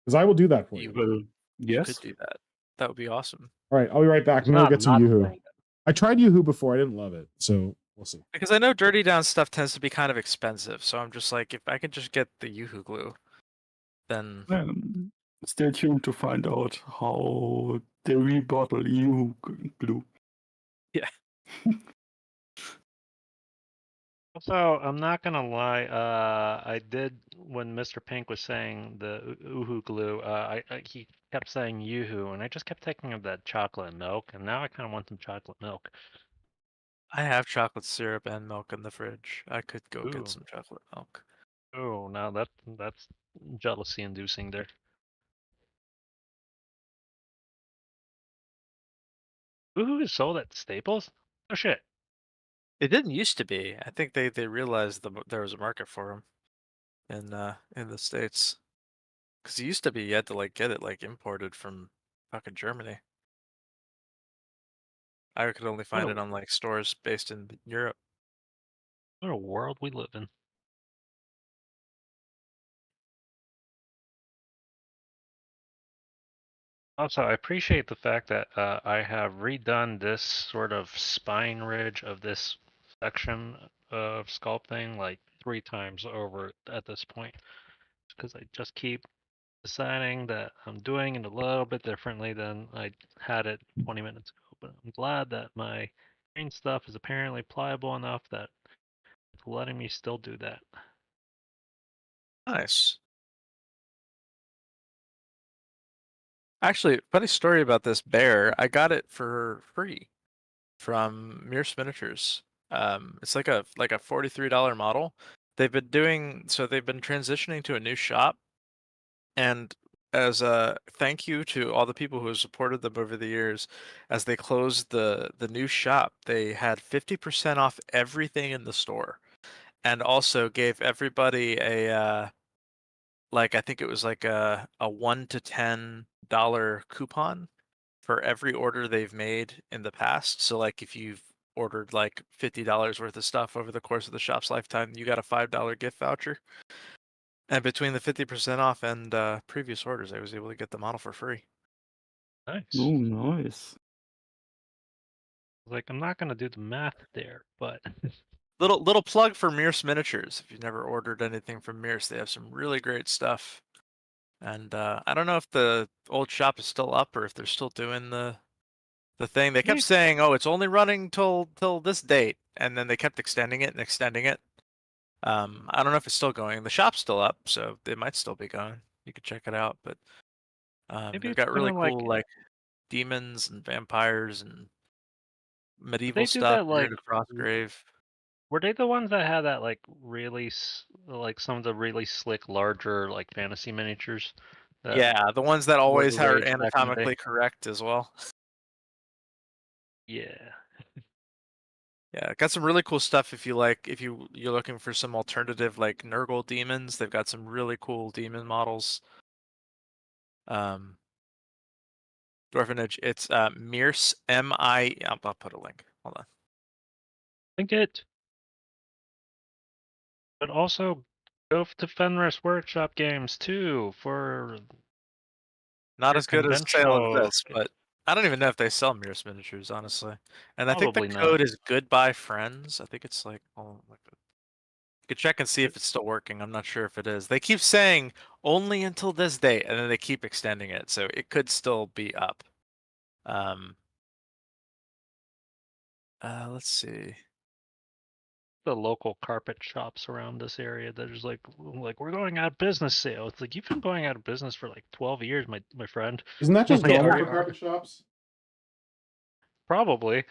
Because I will do that for you. Well, You yes. could do that. That would be awesome. All right, I'll be right back. It's I'm gonna not get some not UHU. saying I tried UHU before. I didn't love it, so we'll see. Because I know Dirty Down stuff tends to be kind of expensive, so I'm just like, if I could just get the UHU Glue, then Stay tuned to find out how they rebottle EU glue. yeah. Also, I'm not gonna lie. I did when Mr. Pink was saying the Uhu glue. He kept saying Yoo-hoo, and I just kept thinking of that chocolate milk, and now I kind of want some chocolate milk. I have chocolate syrup and milk in the fridge. I could go Ooh. get some chocolate milk. Oh, now that's jealousy-inducing there. Uhu is sold at Staples? Oh shit. It didn't used to be. I think they realized there was a market for them in the States. Because it used to be you had to like get it like imported from fucking Germany. I could only find it on like stores based in Europe. What a world we live in. Also, I appreciate the fact that I have redone this sort of spine ridge of this section of sculpting like 3 times over at this point, because I just keep deciding that I'm doing it a little bit differently than I had it 20 minutes ago. But I'm glad that my green stuff is apparently pliable enough that it's letting me still do that. Nice. Actually, funny story about this bear. I got it for free from Mears Miniatures. It's like a $43 model. They've been transitioning to a new shop, and as a thank you to all the people who have supported them over the years, as they closed the new shop, they had 50% off everything in the store, and also gave everybody a like I think it was like a $1 to $10 coupon for every order they've made in the past. So like if you've ordered like $50 worth of stuff over the course of the shop's lifetime, you got a $5 gift voucher. And between the 50% off and previous orders, I was able to get the model for free. Nice. Oh, nice. Like, I'm not gonna do the math there, but Little plug for Mears Miniatures. If you've never ordered anything from Mears, they have some really great stuff. And I don't know if the old shop is still up or if they're still doing the thing. They kept saying, "Oh, it's only running till this date," and then they kept extending it and extending it. I don't know if it's still going. The shop's still up, so it might still be going. You could check it out, but maybe they've it's got really kinda like cool like demons and vampires and medieval they do stuff. that Near like the Frostgrave. were they the ones that had that like really like some of the really slick larger like fantasy miniatures? That Yeah, the ones that were always the are rage back in the day? anatomically correct as well. Yeah. Yeah, got some really cool stuff if you like. If you're looking for some alternative like Nurgle demons, they've got some really cool demon models. Dwarfenage, it's Mirce M-I. I'll put a link. Hold on. Think it. But also go to Fenris Workshop Games too for Not your as good as sale of conventional. this, but I don't even know if they sell Mirce miniatures, honestly. And I think the Probably code not. is Goodbye Friends. I think it's like, oh, you could check and see if it's still working. I'm not sure if it is. They keep saying only until this date, and then they keep extending it, so it could still be up. Let's see. The local carpet shops around this area that is like we're going out of business sale. It's like you've been going out of business for like 12 years, my friend. Isn't that just Like, normal are- for carpet shops? Probably.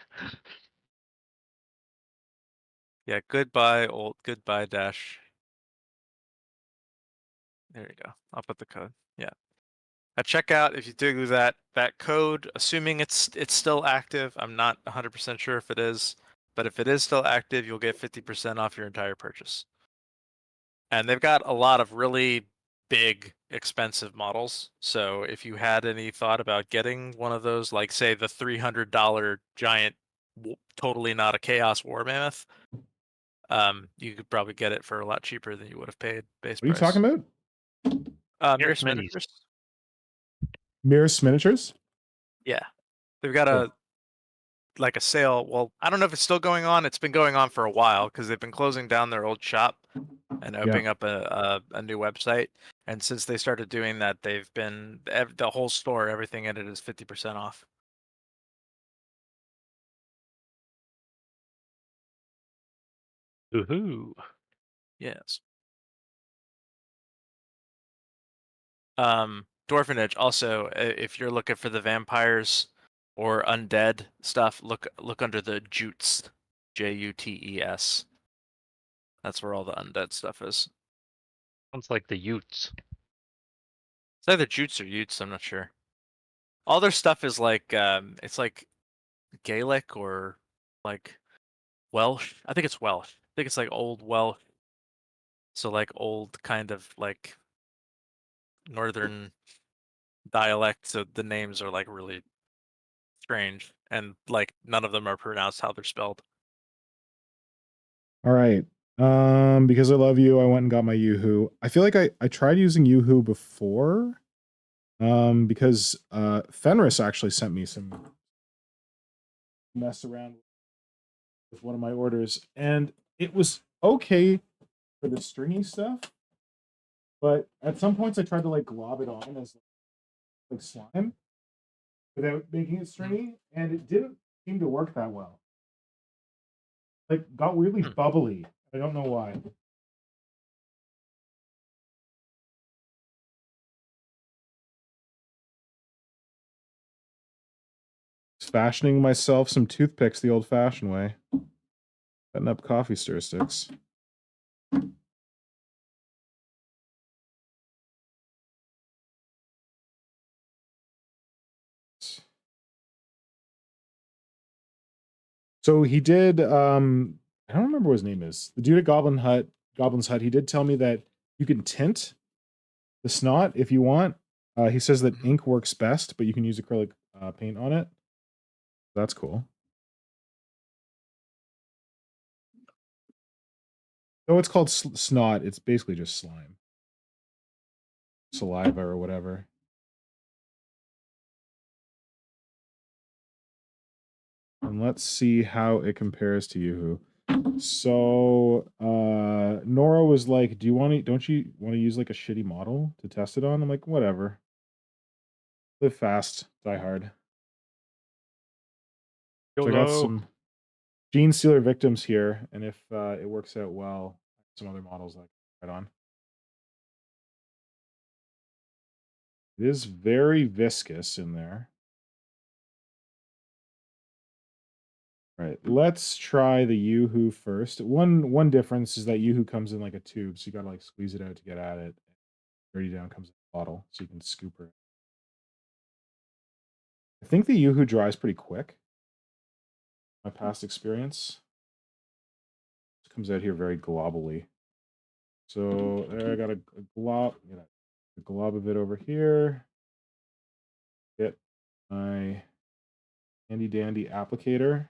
Yeah, goodbye dash. There you go. I'll put the code. Yeah. At checkout, if you do that code, assuming it's still active, I'm not 100% sure if it is, but if it is still active, you'll get 50% off your entire purchase. And they've got a lot of really big, expensive models. So if you had any thought about getting one of those, like say the $300 giant, totally not a Chaos War Mammoth, you could probably get it for a lot cheaper than you would have paid base What are you price. talking about? Mirce Minis. miniatures. Mirce miniatures? Yeah, they've got a sale. Well, I don't know if it's still going on. It's been going on for a while because they've been closing down their old shop and opening up a new website. And since they started doing that, they've been the whole store, everything in it is 50% off. Woohoo. Yes. Dwarfenage also, if you're looking for the vampires or undead stuff, look under the Jutes, Jutes. That's where all the undead stuff is. Sounds like the Utes. It's either Jutes or Utes, I'm not sure. All their stuff is like it's like Gaelic or like Welsh. I think it's Welsh. I think it's like old Welsh. So like old kind of like northern dialect. So the names are like really strange and like none of them are pronounced how they're spelled. All right. Because I love you, I went and got my UHU. I feel like I tried using UHU before. Because Fenris actually sent me some mess around with one of my orders, and it was okay for the stringy stuff, but at some points I tried to like glob it on as like slime without making it stringy, and it didn't seem to work that well. Like got weirdly bubbly. I don't know why. Fashioning myself some toothpicks the old-fashioned way. Cutting up coffee stir sticks. So he did, I don't remember what his name is. The dude at Goblin's Hut, he did tell me that you can tint the snot if you want. He says that ink works best, but you can use acrylic paint on it. That's cool. So it's called snot. It's basically just slime. Saliva or whatever. And let's see how it compares to UHU. So Nora was like, don't you want to use like a shitty model to test it on? I'm like, whatever. Live fast, die hard. So I got some Gene Stealer victims here, and if it works out well, some other models I can try on. It is very viscous in there. All right, let's try the UHU first. One difference is that UHU comes in like a tube, so you gotta like squeeze it out to get at it. Dirty down comes in a bottle, so you can scoop her. I think the UHU dries pretty quick. My past experience. comes out here very globally. So there I got a glob, a glob of it over here. Get my handy dandy applicator.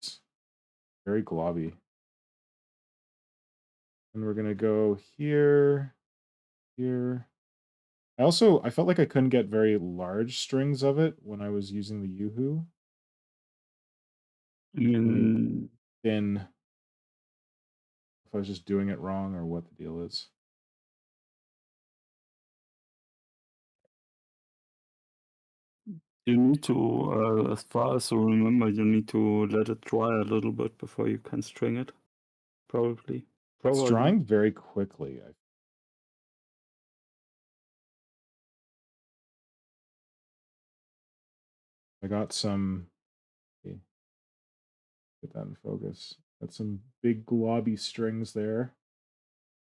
It's very globby. And we're gonna go here, here. I felt like I couldn't get very large strings of it when I was using the UHU. I mean, Thin. If I was just doing it wrong or what the deal is. you need to, as far as I remember, you need to let it dry a little bit before you can string it. Probably. It's drying very quickly. I got some. Okay, get that in focus. Got some big globby strings there.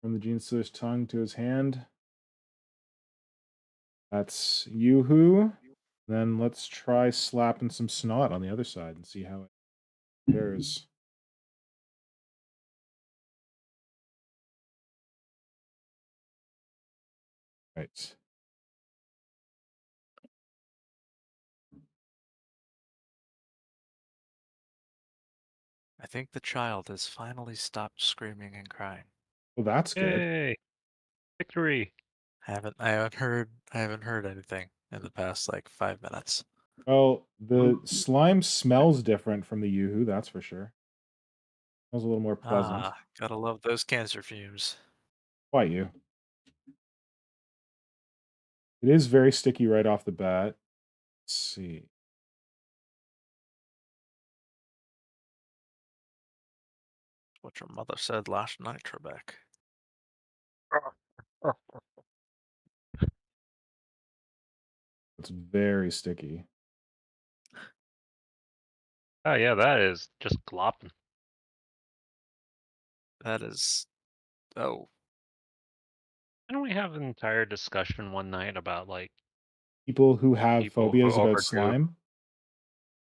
From the gene stealer's tongue to his hand. That's UHU. Then let's try slapping some snot on the other side and see how it compares. Right. I think the child has finally stopped screaming and crying. Well, that's good. Yay! Victory! I haven't heard anything in the past like 5 minutes. Well, the slime smells different from the UHU, that's for sure. Smells a little more pleasant. Ah, gotta love those cancer fumes. Why you? It is very sticky right off the bat. Let's see. What your mother said last night, Trebek. It's very sticky. Oh yeah, that is just glopping. That is, oh, Didn't we have an entire discussion one night about like People who have people who phobias about overdo? slime.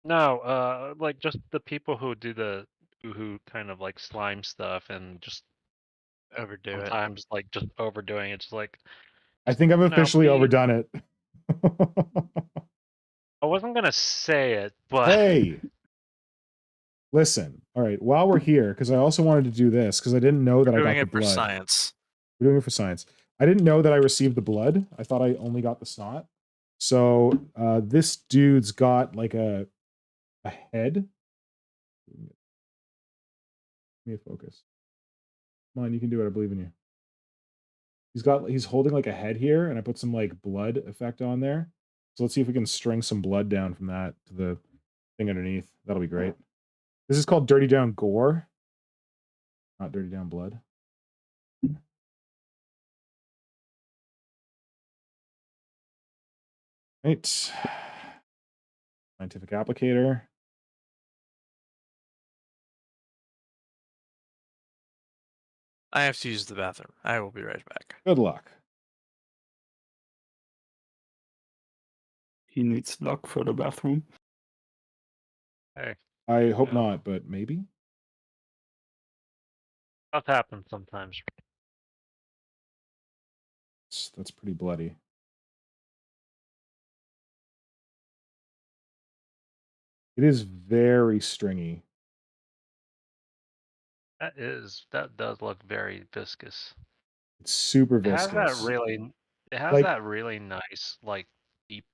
No, like just the people who do who kind of like slime stuff and just overdo it. sometimes like just overdoing it. Just like I think I've you know, officially be- overdone it. I wasn't gonna say it, but Hey, listen. All right, while we're here, because I also wanted to do this because I didn't know that I Doing got the it for blood. science. We're doing it for science. I didn't know that I received the blood. I thought I only got the snot. So this dude's got like a head. Give me a focus. Come on, you can do it. I believe in you. He's holding like a head here, and I put some like blood effect on there. So let's see if we can string some blood down from that to the thing underneath. That'll be great. This is called Dirty Down Gore, not Dirty Down Blood. Right. Scientific applicator. I have to use the bathroom. I will be right back. Good luck. He needs luck for the bathroom. hey, I hope Yeah. not, but maybe. stuff happens sometimes. That's pretty bloody. It is very stringy. That does look very viscous. It's super It has viscous. Like- that really nice like deep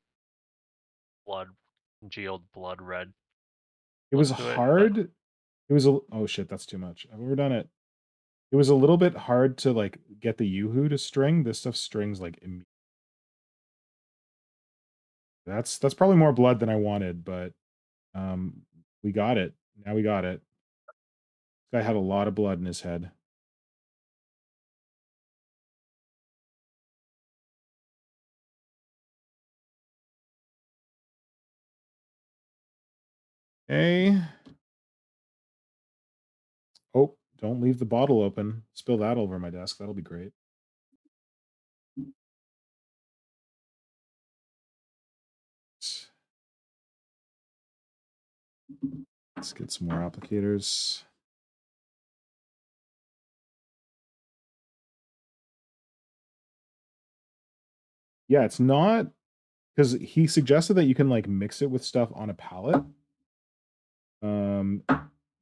blood, congealed blood red. It was look to it, but- hard. It was oh shit, that's too much. I've overdone it. It was a little bit hard to like get the UHU to string. This stuff strings like immediately. That's probably more blood than I wanted, but we got it. Now we got it. This guy had a lot of blood in his head. Okay. Oh, don't leave the bottle open. Spill that over my desk. That'll be great. Let's get some more applicators. Yeah, it's not because he suggested that you can like mix it with stuff on a palette.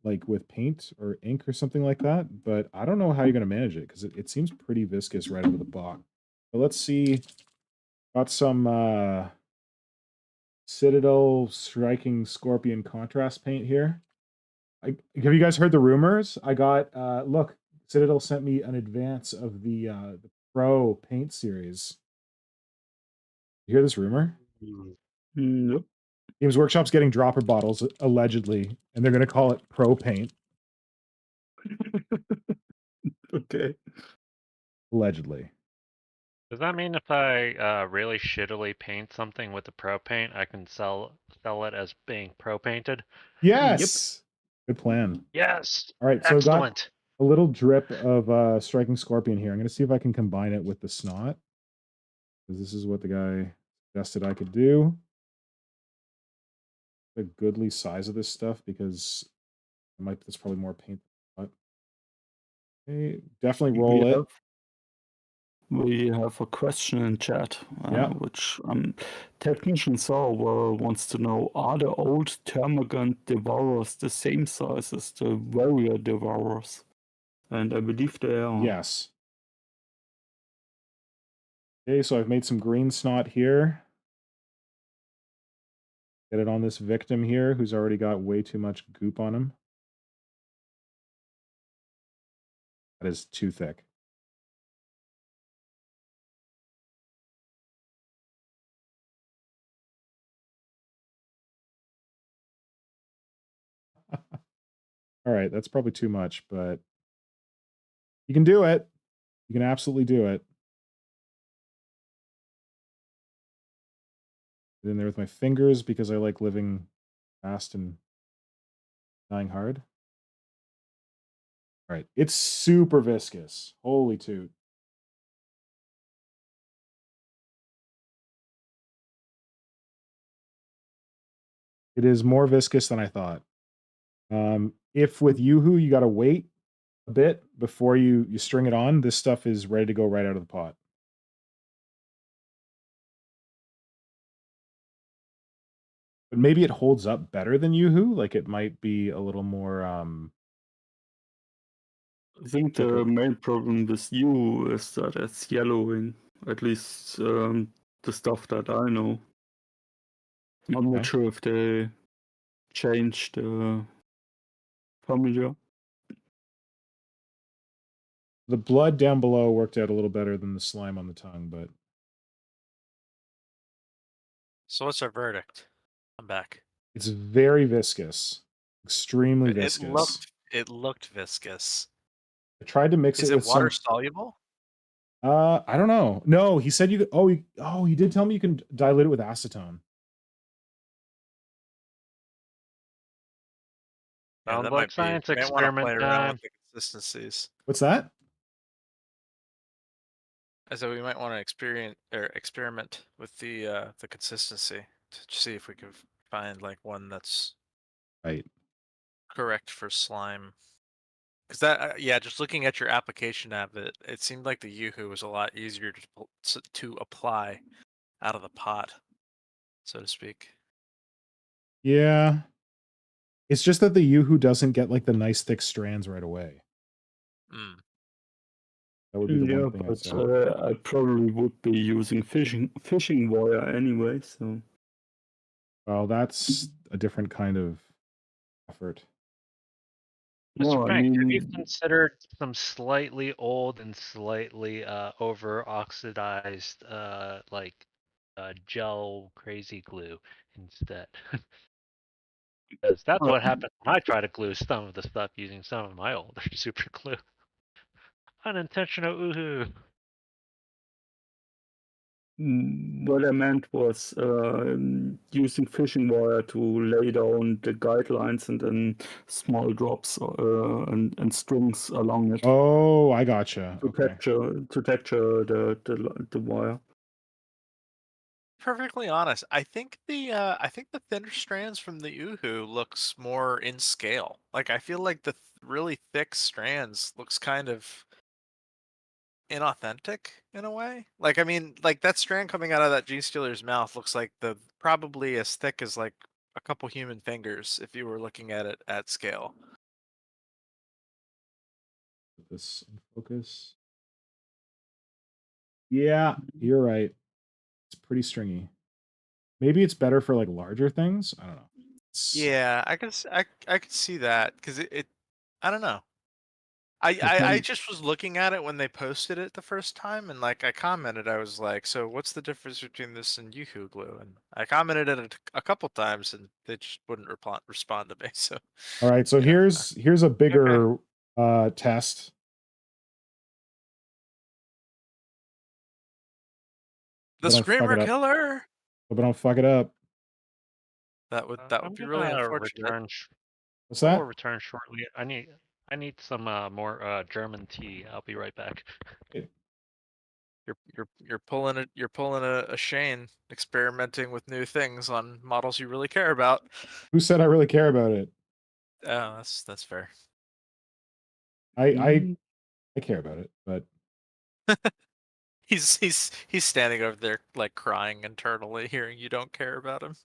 Like with paint or ink or something like that, but I don't know how you're going to manage it because it seems pretty viscous right out of the box. But let's see. Got some Citadel Striking Scorpion contrast paint here. Have you guys heard the rumors? I got look, Citadel sent me an advance of the Pro paint series. You hear this rumor? Nope. Games Workshop's getting dropper bottles allegedly, and they're going to call it Pro Paint. Okay. Allegedly. Does that mean if I really shittily paint something with the pro paint, I can sell it as being pro painted? Yes. Good plan. Yes. All right, so I've got Excellent. a little drip of Striking Scorpion here. I'm going to see if I can combine it with the Snot, because this is what the guy suggested I could do. The goodly size of this stuff, because that's probably more paint. But okay, definitely roll it. We have a question in chat, which Technician Saul wants to know: are the old Termagant Devourers the same size as the Warrior Devourers? And I believe they are. Yes. Okay, so I've made some green Snot here. Get it on this victim here, who's already got way too much goop on him. That is too thick. All right, that's probably too much, but you can do it. You can absolutely do it. Get in there with my fingers because I like living fast and dying hard. All right, it's super viscous. Holy toot. It is more viscous than I thought. If with UHU you got to wait a bit before you string it on, this stuff is ready to go right out of the pot. But maybe it holds up better than UHU. Like it might be a little more. I think the main problem with you is that it's yellowing. At least the stuff that I know. I'm not sure if they changed the formula. The blood down below worked out a little better than the slime on the tongue, but. So what's our verdict? I'm back. It's very viscous. Extremely viscous. It looked viscous. I tried to mix it with water soluble? I don't know. No, he said you could. He did tell me you can dilute it with acetone. Sounds like science experiment play around with the consistencies. What's that? I said we might want to experiment with the consistency to see if we can find like one that's right correct for slime. Because that, just looking at your application of it, it seemed like the UHU was a lot easier to apply out of the pot, so to speak. Yeah. It's just that the UHU doesn't get like the nice thick strands right away. That would be the one thing I'd say. I probably would be using fishing wire anyway, so. Well, that's a different kind of effort. Mr. Frank, have you considered some slightly old and slightly over oxidized gel crazy glue instead? Because that's what happens when I try to glue some of the stuff using some of my older super glue. Unintentional ooh-hoo. What I meant was using fishing wire to lay down the guidelines and then small drops and strings along it. Oh, I gotcha. To texture the wire. perfectly honest, I think the thinner strands from the UHU looks more in scale. Like I feel like the really thick strands looks kind of inauthentic in a way. Like I mean, like that strand coming out of that Gene Stealer's mouth looks like the probably as thick as like a couple human fingers if you were looking at it at scale. Put this in focus. Yeah, you're right. It's pretty stringy. Maybe it's better for like larger things. I don't know. Yeah, I could see that because it I don't know. I just was looking at it when they posted it the first time, and like I commented, I was like, "So what's the difference between this and UHU Glue?" And I commented it a couple times, and they just wouldn't respond to me. So, All right, so you know, here's a bigger test. the But don't fuck Screamer it up. Killer. But don't fuck it up. That would I'm be really gonna unfortunate. return. What's I that? will return shortly. I need some more German tea. I'll be right back. You're pulling a Shane, experimenting with new things on models you really care about. Who said I really care about it? Oh, that's fair. I care about it, but He's standing over there like crying internally, hearing you don't care about him.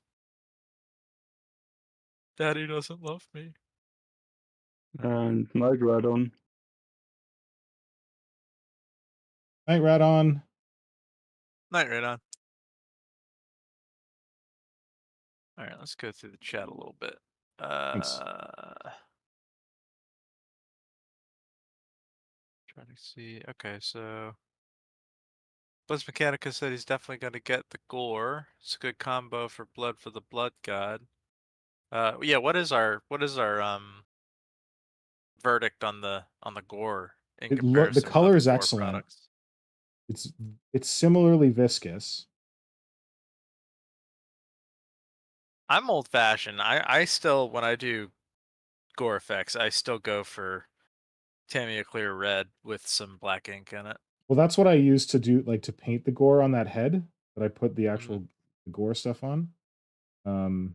Daddy doesn't love me. And Night Radon. Night Radon. Night Radon. All right, let's go through the chat a little bit. Thanks. Trying to see. Okay, so Blitz Mechanica said he's definitely going to get the Gore. It's a good combo for the Blood God. Yeah. What is our verdict on the Gore in comparison The with color other is Gore excellent. products? It's similarly viscous. I'm old fashioned. I still, when I do Gore effects, I still go for Tamiya Clear Red with some black ink in it. Well, that's what I used to do, like to paint the gore on that head that I put the actual gore stuff on. So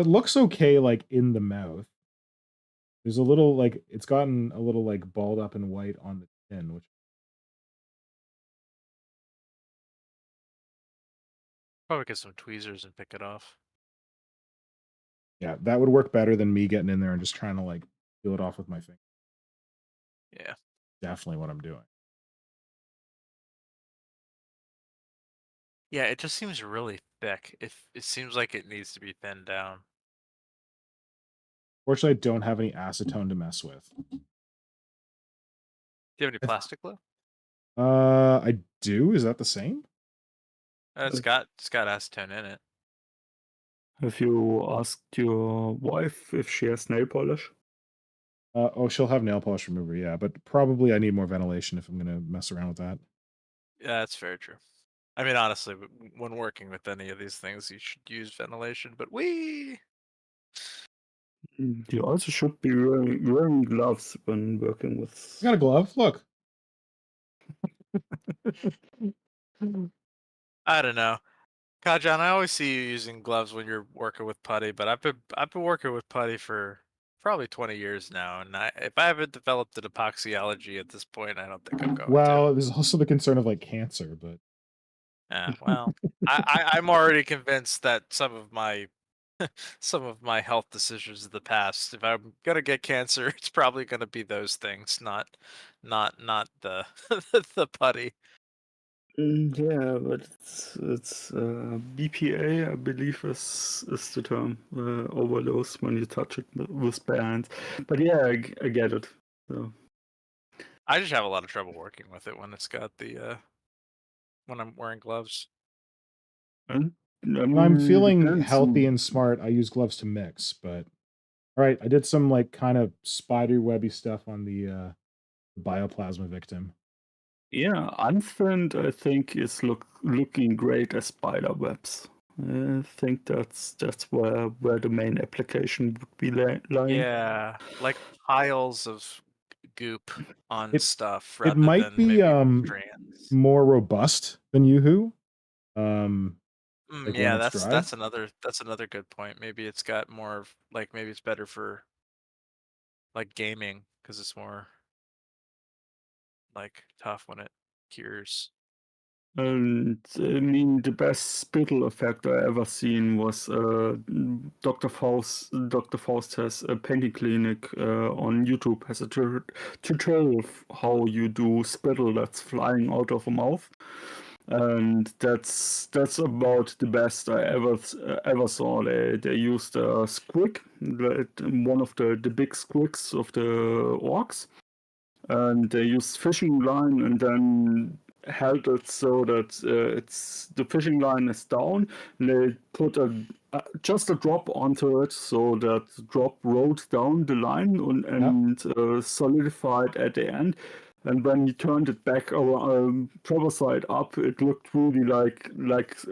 it looks okay, like in the mouth. There's a little like it's gotten a little like balled up and white on the chin, which Probably get some tweezers and pick it off. yeah, that would work better than me getting in there and just trying to like peel it off with my finger. Yeah. Definitely what I'm doing. Yeah, it just seems really thick. It seems like it needs to be thinned down. Fortunately, I don't have any acetone to mess with. Do you have any plastic glue? I do. Is that the same? It's got acetone in it. Have you asked your wife if she has nail polish? Oh, she'll have nail polish remover, yeah, but probably I need more ventilation if I'm gonna mess around with that. Yeah, that's very true. I mean, honestly, when working with any of these things, you should use ventilation. But You also should be wearing gloves when working with. I got a glove. Look. I don't know, Kajan. I always see you using gloves when you're working with putty, but I've been working with putty for probably 20 years now, and if I haven't developed an epoxy allergy at this point, I don't think I'm going to. Well, there's also the concern of like cancer, but Yeah, well, I'm already convinced that some of my health decisions of the past, if I'm gonna get cancer, it's probably gonna be those things, not the the putty. Yeah, but it's BPA, I believe, is the term overdose when you touch it with bare hands. But yeah, I get it. So. I just have a lot of trouble working with it when it's got the when I'm wearing gloves. And, when I'm feeling depends. healthy and smart, I use gloves to mix. But all right, I did some like kind of spider webby stuff on the bioplasma victim. Yeah, unthinned, I think, is looking great as spider webs. I think that's where the main application would be lying. Yeah, like piles of goop on It- stuff it rather might than be maybe strands. more robust than UHU. Like when Yeah, it's dry. that's another good point. Maybe it's got more like maybe it's better for like gaming because it's more like tough when it cures. And I mean, the best spittle effect I ever seen was Dr. Faust. Dr. Faust has a painting clinic on YouTube, has a tutorial of how you do spittle that's flying out of a mouth, and that's about the best I ever saw. They used a squig, one of the big squigs of the orcs, and they used fishing line and then held it so that it's the fishing line is down. And they put just a drop onto it so that the drop rolled down the line and solidified at the end. And when you turned it back proper side up, it looked really like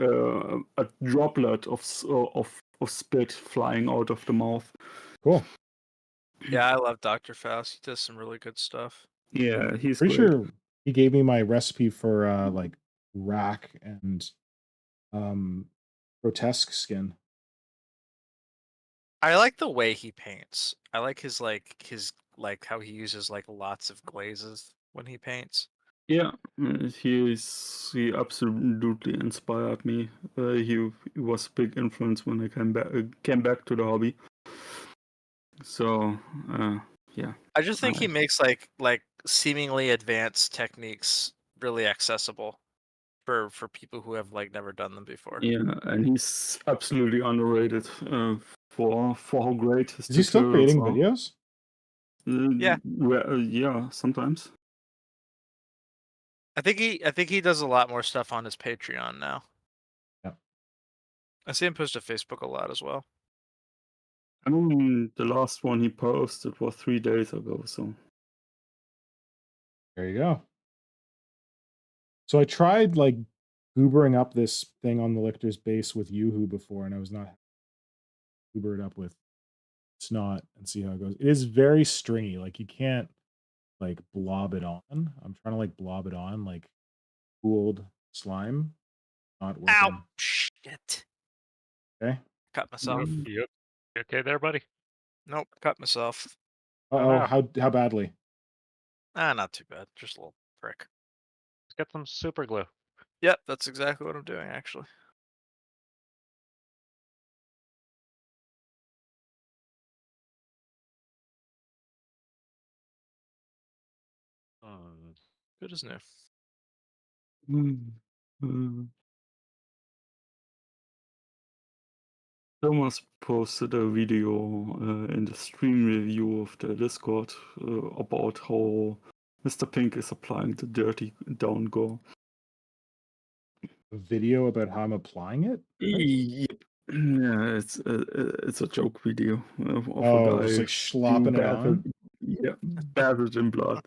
a droplet of spit flying out of the mouth. Cool. Yeah, I love Dr. Faust. He does some really good stuff. Yeah, he's Pretty great. sure he gave me my recipe for like rack and grotesque skin. I like the way he paints. I like his how he uses like lots of glazes when he paints. Yeah, he absolutely inspired me. He was a big influence when I came back to the hobby. So yeah, I just think he makes like seemingly advanced techniques really accessible for people who have like never done them before. yeah, and he's absolutely underrated for how great his Is he still tutorials creating are. videos? Yeah. Yeah, sometimes. I think he does a lot more stuff on his Patreon now. Yeah. I see him post to Facebook a lot as well. I mean, the last one he posted was 3 days ago, so. There you go. So I tried like goobering up this thing on the Lictor's base with UHU before, and I was not goober it up with Snot and see how it goes. It is very stringy. Like you can't like blob it on. I'm trying to like blob it on like cooled slime. Not working. Ow! Shit. Okay. Cut myself. You okay there, buddy? Nope, cut myself. Oh, how badly? Not too bad. Just a little prick. Let's get some super glue. Yep, that's exactly what I'm doing actually. Good as new. Thomas posted a video in the stream review of the Discord about how Mr. Pink is applying the dirty down Gore. A video about how I'm applying it? Yep. Yeah, it's a joke video of a Oh, guy just like slopping it on. Yeah, bathed in blood.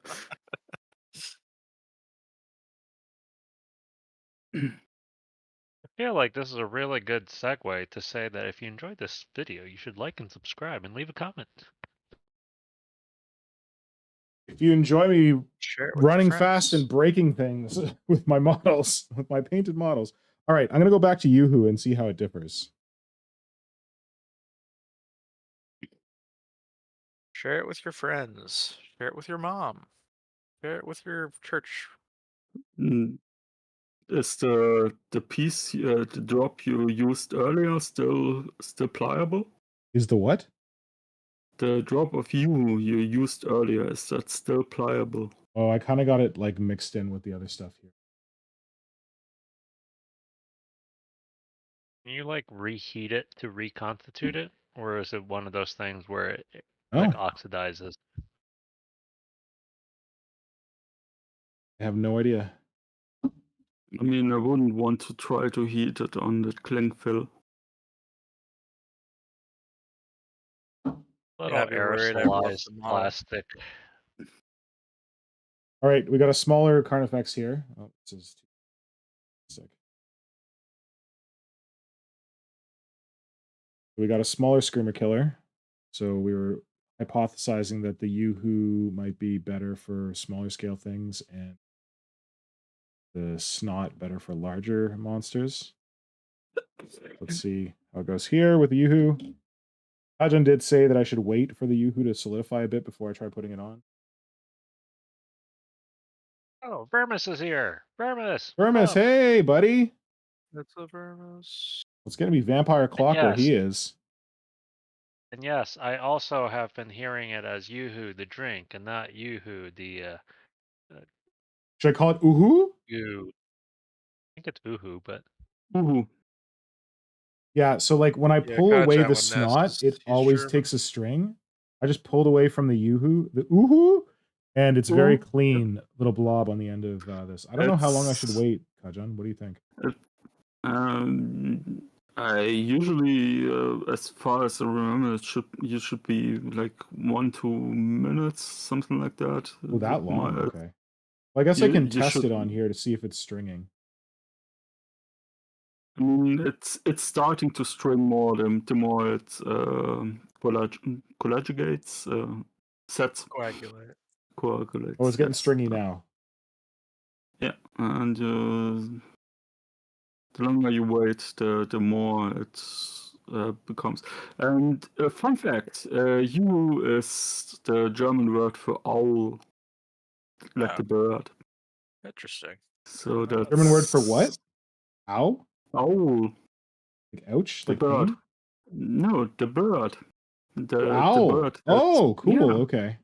I feel like this is a really good segue to say that if you enjoyed this video, you should like and subscribe and leave a comment. If you enjoy me Share it with your running fast friends. and breaking things with my models, with my painted models. All right, I'm gonna go back to UHU and see how it differs. Share it with your friends. Share it with your mom. Share it with your church. Is the piece the drop you used earlier still pliable? Is the what? The drop of you used earlier, is that still pliable? Oh, I kind of got it like mixed in with the other stuff here. Can you like reheat it to reconstitute it, or is it one of those things where it Oh, like oxidizes? I have no idea. I mean, I wouldn't want to try to heat it on the cling fill. Little I'd be worried I broke aerosolized the model. plastic. All right, we got a smaller Carnifex here. Oh, this is too sick. We got a smaller Screamer Killer. So we were hypothesizing that the UHU might be better for smaller scale things and the Snot better for larger monsters. Let's see how it goes here with the UHU. Kajan did say that I should wait for the UHU to solidify a bit before I try putting it on. Oh, Vermis is here. Vermis. Vermis, hey, buddy. That's a Vermis. It's going to be Vampire Clock where he is. And yes, I also have been hearing it as UHU the drink and not UHU the Should I call it Uhu? I think it's UHU, but Uhu. Yeah, so like when I pull away Kajan the would know, Snot, 'cause it he's always German. takes a string. I just pulled away from the Uhu, and it's very Uhu. clean little blob on the end of this. I don't know how long I should wait, Kajan. What do you think? I usually, as far as I remember, you should be like 1-2 minutes, something like that. Oh, that With long? my- Okay. Well, I guess I can you test should- it on here to see if it's stringing. I mean, it's starting to string more the more it collagegates, sets, Coagulate. coagulates. Oh, it's getting yes. stringy now. Yeah, and the longer you wait, the more it becomes. And fun fact, "you" is the German word for owl, like the bird. Interesting. So that's German word for what? Ow? Owl. Like ouch? The Like bird. pain? No, the bird. The Owl. bird. Oh, cool. Yeah, Okay.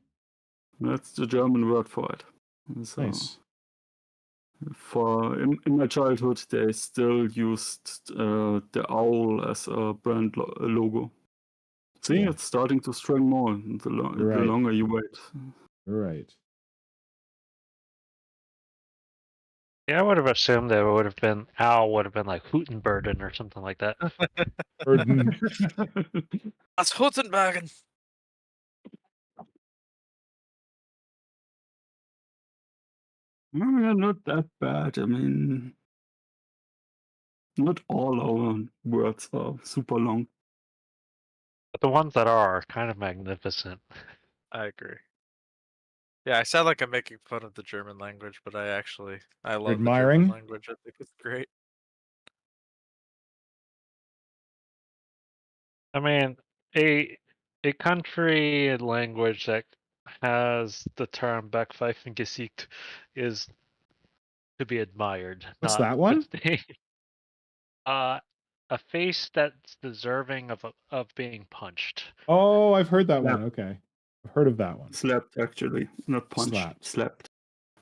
that's the German word for it. So, Nice. in my childhood, they still used the owl as a brand logo. See, Cool. it's starting to string more the Right. longer you wait. Right. yeah, I would have assumed that it would have been owl would have been like Hootenburden or something like that. Burden. That's Huttenbergen. No, not that bad. I mean, not all our words are super long. But the ones that are kind of magnificent. I agree. Yeah, I sound like I'm making fun of the German language, but I love admiring? the German language. I think it's great. I mean, a country and language that has the term Backpfeifengesicht is to be admired. What's not that one? A face that's deserving of being punched. Oh, I've heard that Yeah. one. Okay. I've heard of that one. Slapped, actually, not punched. Slapped. Slapped.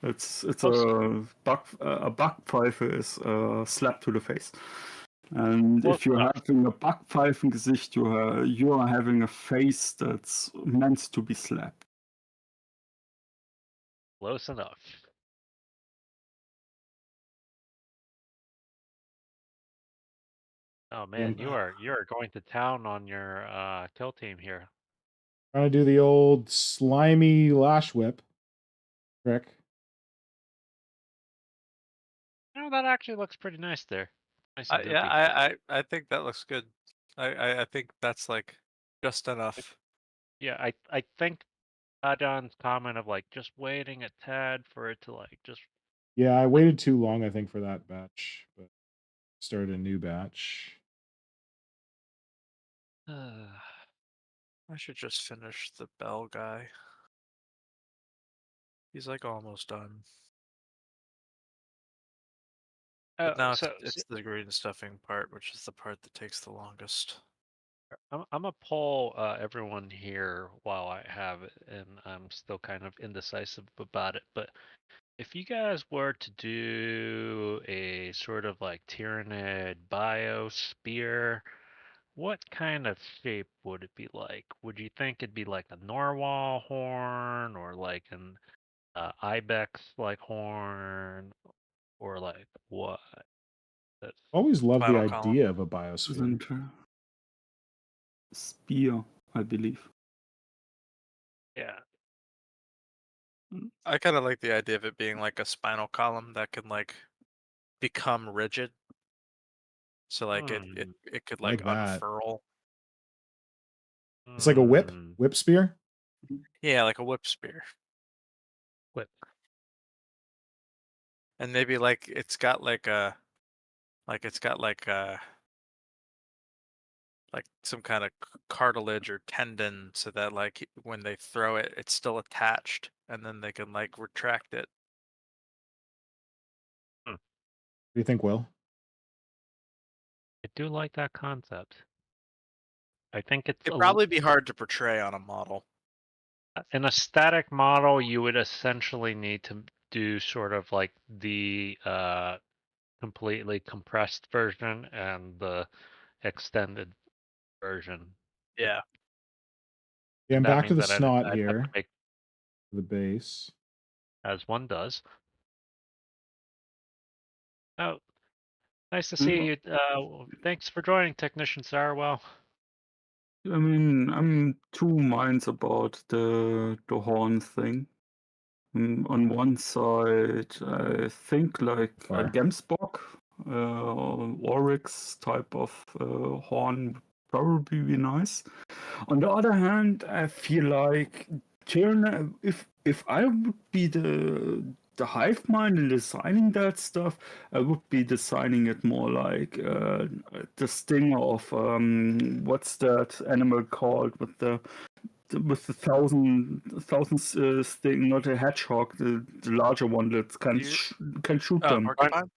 It's Close. a Backpfeife is slap to the face. And Close if you're enough. having a Backpfeifengesicht, you are having a face that's meant to be slapped. Close enough. Oh man, you are going to town on your kill team here. Trying to do the old slimy lash whip trick. You know, that actually looks pretty nice there. Nice and goopy. I think that looks good. I think that's like just enough. Yeah, I think Kajan's comment of like just waiting a tad for it to like just Yeah, I waited too long, I think, for that batch, but started a new batch. I should just finish the bell guy. He's like almost done. But now it's the green stuffing part, which is the part that takes the longest. I'm gonna poll everyone here while I have it, and I'm still kind of indecisive about it. But if you guys were to do a sort of like Tyrannid bio spear, what kind of shape would it be like? Would you think it'd be like a narwhal horn, or like an ibex like horn, or like what? Always loved the Final column. idea of a biosphere. Center. Spear, I believe. Yeah. I kind of like the idea of it being like a spinal column that can like become rigid. So like it could like Like that. unfurl. It's like a whip spear. Yeah, like a whip spear. Whip. And maybe like it's got like like some kind of cartilage or tendon so that like when they throw it, it's still attached and then they can like retract it. What do you think, Will? I do like that concept. I think it's It'd probably be hard to portray on a model. in a static model. You would essentially need to do sort of like the completely compressed version and the extended version. Yeah. Yeah, I'm That back to means the that snot I'd have to here, make, the base. as one does. Oh, nice to Mm. see you. Thanks for joining, Technician Sarwell. I mean, I'm two minds about the horn thing. On one side, I think like a Or Gemsbok, Oryx type of horn would probably be nice. On the other hand, I feel like if I would be the hive mind in designing that stuff, I would be designing it more like the stinger of what's that animal called with the thousand sting, not a hedgehog, the larger one that You- can shoot Oh, them. porcupine?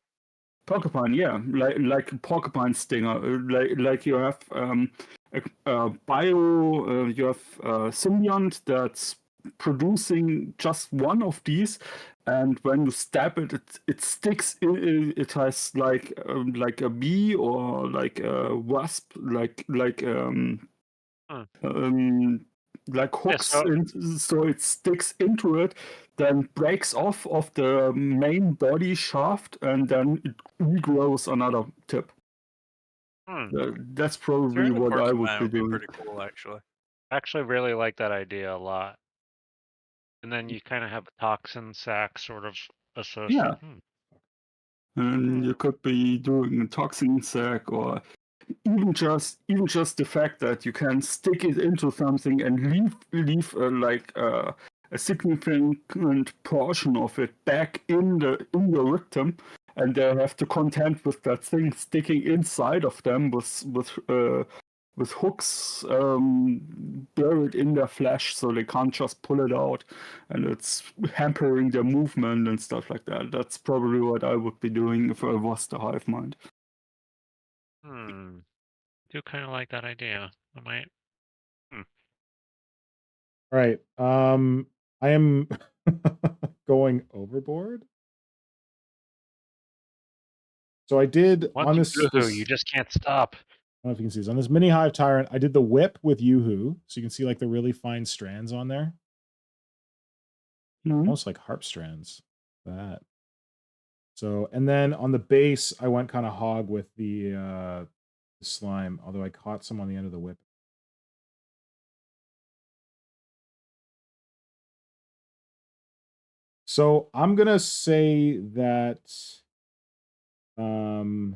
Porcupine, yeah, like a porcupine stinger, like you have you have symbiont that's producing just one of these, and when you stab it, it sticks. It has like a bee or like a wasp, Hmm. like Yeah, hooks, so so it sticks into it, then breaks off of the main body shaft, and then it regrows another tip. That's probably Turn the what I would porcupine be would be doing. pretty cool, actually. I actually really like that idea a lot. And then you kind of have a toxin sac sort of associated. Yeah, and you could be doing a toxin sac, or even just the fact that you can stick it into something and leave a significant portion of it back in your victim, and they have to contend with that thing sticking inside of them with hooks buried in their flesh, so they can't just pull it out, and it's hampering their movement and stuff like that. That's probably what I would be doing if I was the hive mind. Do kind of like that idea. I might. all right. I am going overboard. So I did Once on you this, Yoo-hoo, you just can't stop. I don't know if you can see this on this mini hive tyrant. I did the whip with UHU, so you can see like the really fine strands on there, almost like harp strands. That. So, and then on the base, I went kind of hog with the slime, although I caught some on the end of the whip. So I'm gonna say that I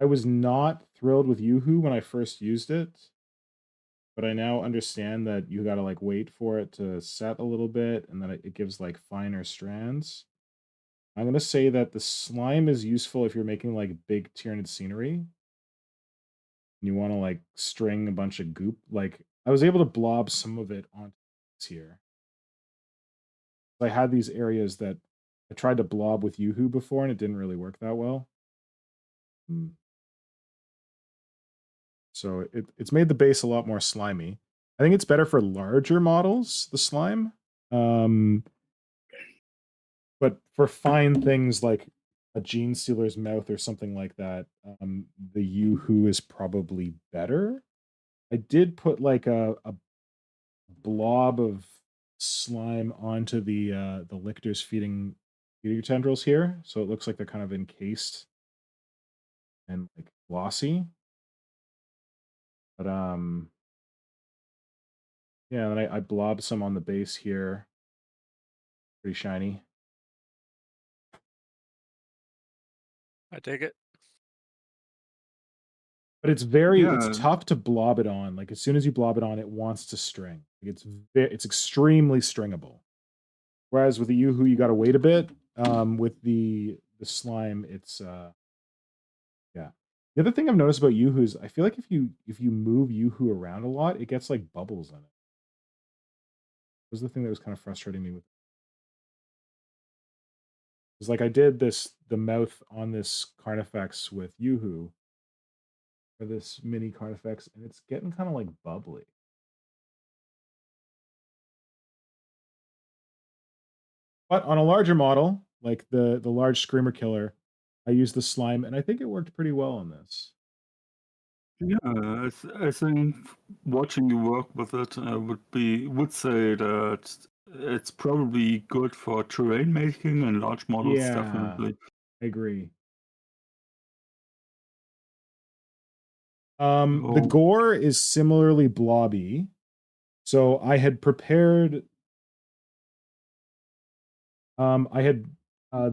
was not thrilled with UHU when I first used it, but I now understand that you gotta like wait for it to set a little bit, and then it gives like finer strands. I'm gonna say that the slime is useful if you're making like big Tyranid scenery. You want to like string a bunch of goop. Like I was able to blob some of it onto here. I had these areas that I tried to blob with UHU before, and it didn't really work that well. So it's made the base a lot more slimy. I think it's better for larger models, the slime. But for fine things like a gene stealer's mouth or something like that, the UHU is probably better. I did put like a blob of slime onto the lictors feeding tendrils here, so it looks like they're kind of encased and like glossy. But yeah, and I blobbed some on the base here, pretty shiny. I dig it. But it's very Yeah. it's tough to blob it on. Like as soon as you blob it on, it wants to string. It's extremely stringable. Whereas with the UHU, you got to wait a bit. With the slime, it's yeah. The other thing I've noticed about UHU is I feel like if you move UHU around a lot, it gets like bubbles in it. That was the thing that was kind of frustrating me with. It's like I did the mouth on this Carnifex with UHU for this mini Carnifex, and it's getting kind of like bubbly. But on a larger model, like the large Screamer Killer, I used the slime, and I think it worked pretty well on this. Yeah, I think watching you work with it would say that it's probably good for terrain making and large models, Yeah, definitely. I agree. The Oh, Gore is similarly blobby. So I had prepared I had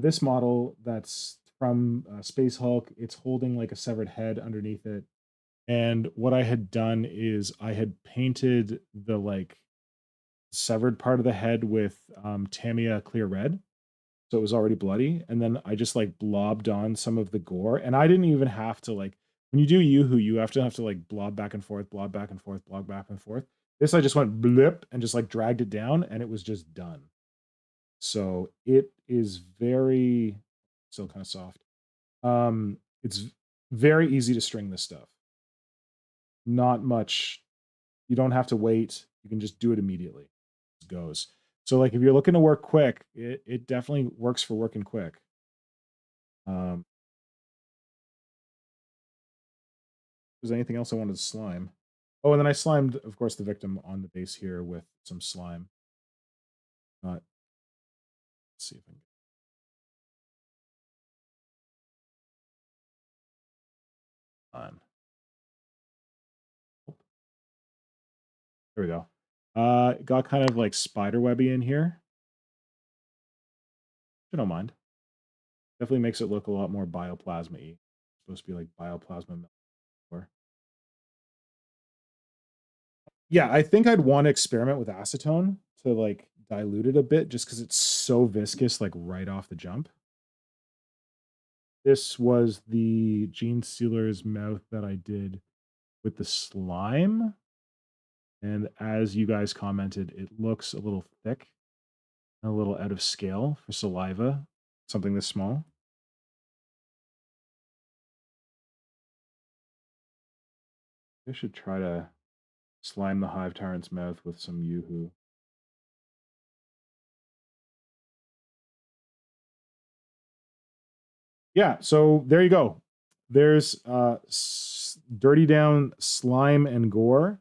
this model that's from Space Hulk. It's holding like a severed head underneath it. And what I had done is I had painted the like severed part of the head with Tamiya clear red. So it was already bloody. And then I just like blobbed on some of the gore. And I didn't even have to like, when you do UHU, you have to like blob back and forth, blob back and forth, blob back and forth. This I just went blip and just like dragged it down and it was just done. So it is very still kind of soft. It's very easy to string this stuff. Not much. You don't have to wait. You can just do it immediately. It goes. So like if you're looking to work quick, it definitely works for working quick. Is there anything else I wanted to slime? Oh, and then I slimed, of course, the victim on the base here with some slime. Let's see if I can. On. There we go. Got kind of like spider webby in here. I don't mind. Definitely makes it look a lot more bioplasma-y. Supposed to be like bioplasma. Yeah, I think I'd want to experiment with acetone to like dilute it a bit just because it's so viscous, like right off the jump. This was the Gene Sealer's mouth that I did with the slime. And as you guys commented, it looks a little thick, a little out of scale for saliva, something this small. I should try to slime the Hive Tyrant's mouth with some UHU. Yeah, so there you go. There's Dirty Down, Slime, and Gore.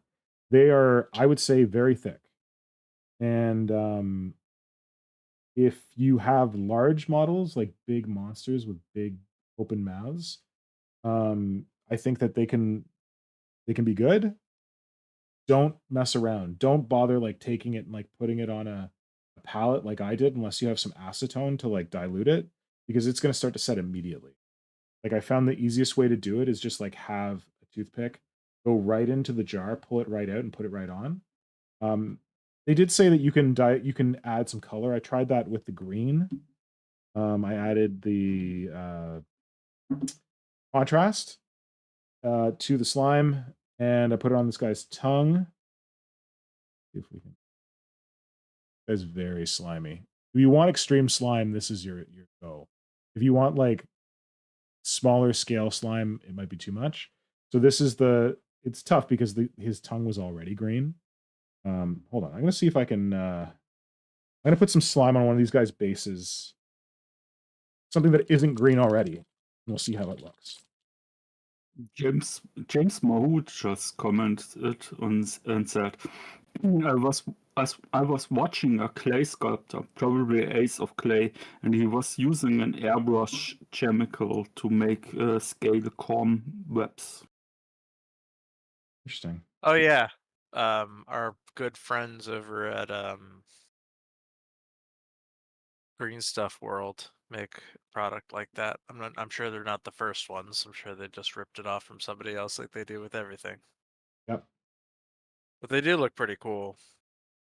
They are, I would say, very thick. And if you have large models, like big monsters with big open mouths, I think that they can be good. Don't mess around. Don't bother like taking it and like putting it on a palette like I did unless you have some acetone to like dilute it, because it's going to start to set immediately. Like I found the easiest way to do it is just like have a toothpick, go right into the jar, pull it right out and put it right on. They did say that you can add some color. I tried that with the green. I added the contrast to the slime and I put it on this guy's tongue. See if we can. That's very slimy. If you want extreme slime, this is your go. If you want like smaller scale slime, it might be too much. So this is it's tough because his tongue was already green. Hold on. I'm gonna see if I can I'm gonna put some slime on one of these guys' bases. Something that isn't green already. And we'll see how it looks. James Mahood just commented and said, I was watching a clay sculptor, probably Ace of Clay, and he was using an airbrush chemical to make scale corm webs. Interesting. Oh yeah, our good friends over at Green Stuff World make a product like that. I'm sure they're not the first ones. I'm sure they just ripped it off from somebody else like they do with everything. Yep. But they do look pretty cool.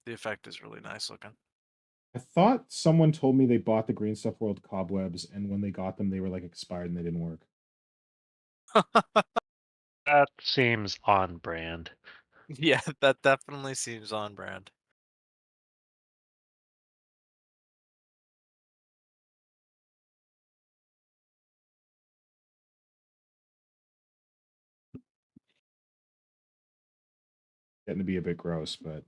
The effect is really nice looking. I thought someone told me they bought the Green Stuff World cobwebs, and when they got them, they were like expired and they didn't work. That seems on brand. Yeah, that definitely seems on brand. Getting to be a bit gross, but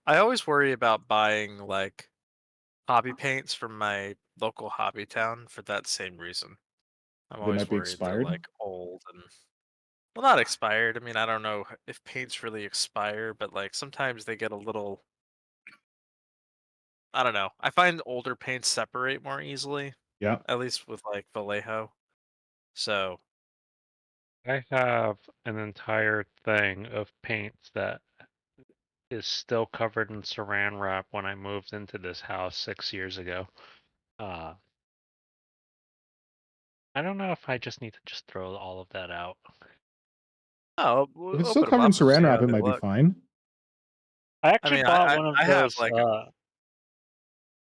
I always worry about buying like hobby paints from my local hobby town for that same reason. I'm they might always be worried they're expired. like old and well, not expired. I mean, I don't know if paints really expire, but like sometimes they get a little. I don't know. I find older paints separate more easily, Yeah. at least with like Vallejo. So I have an entire thing of paints that is still covered in saran wrap when I moved into this house 6 years ago. I don't know if I just need to just throw all of that out. oh, If we'll it's still open them covered in up and saran see wrap, how it they might be look. fine. I I actually mean, bought one of I have those. like.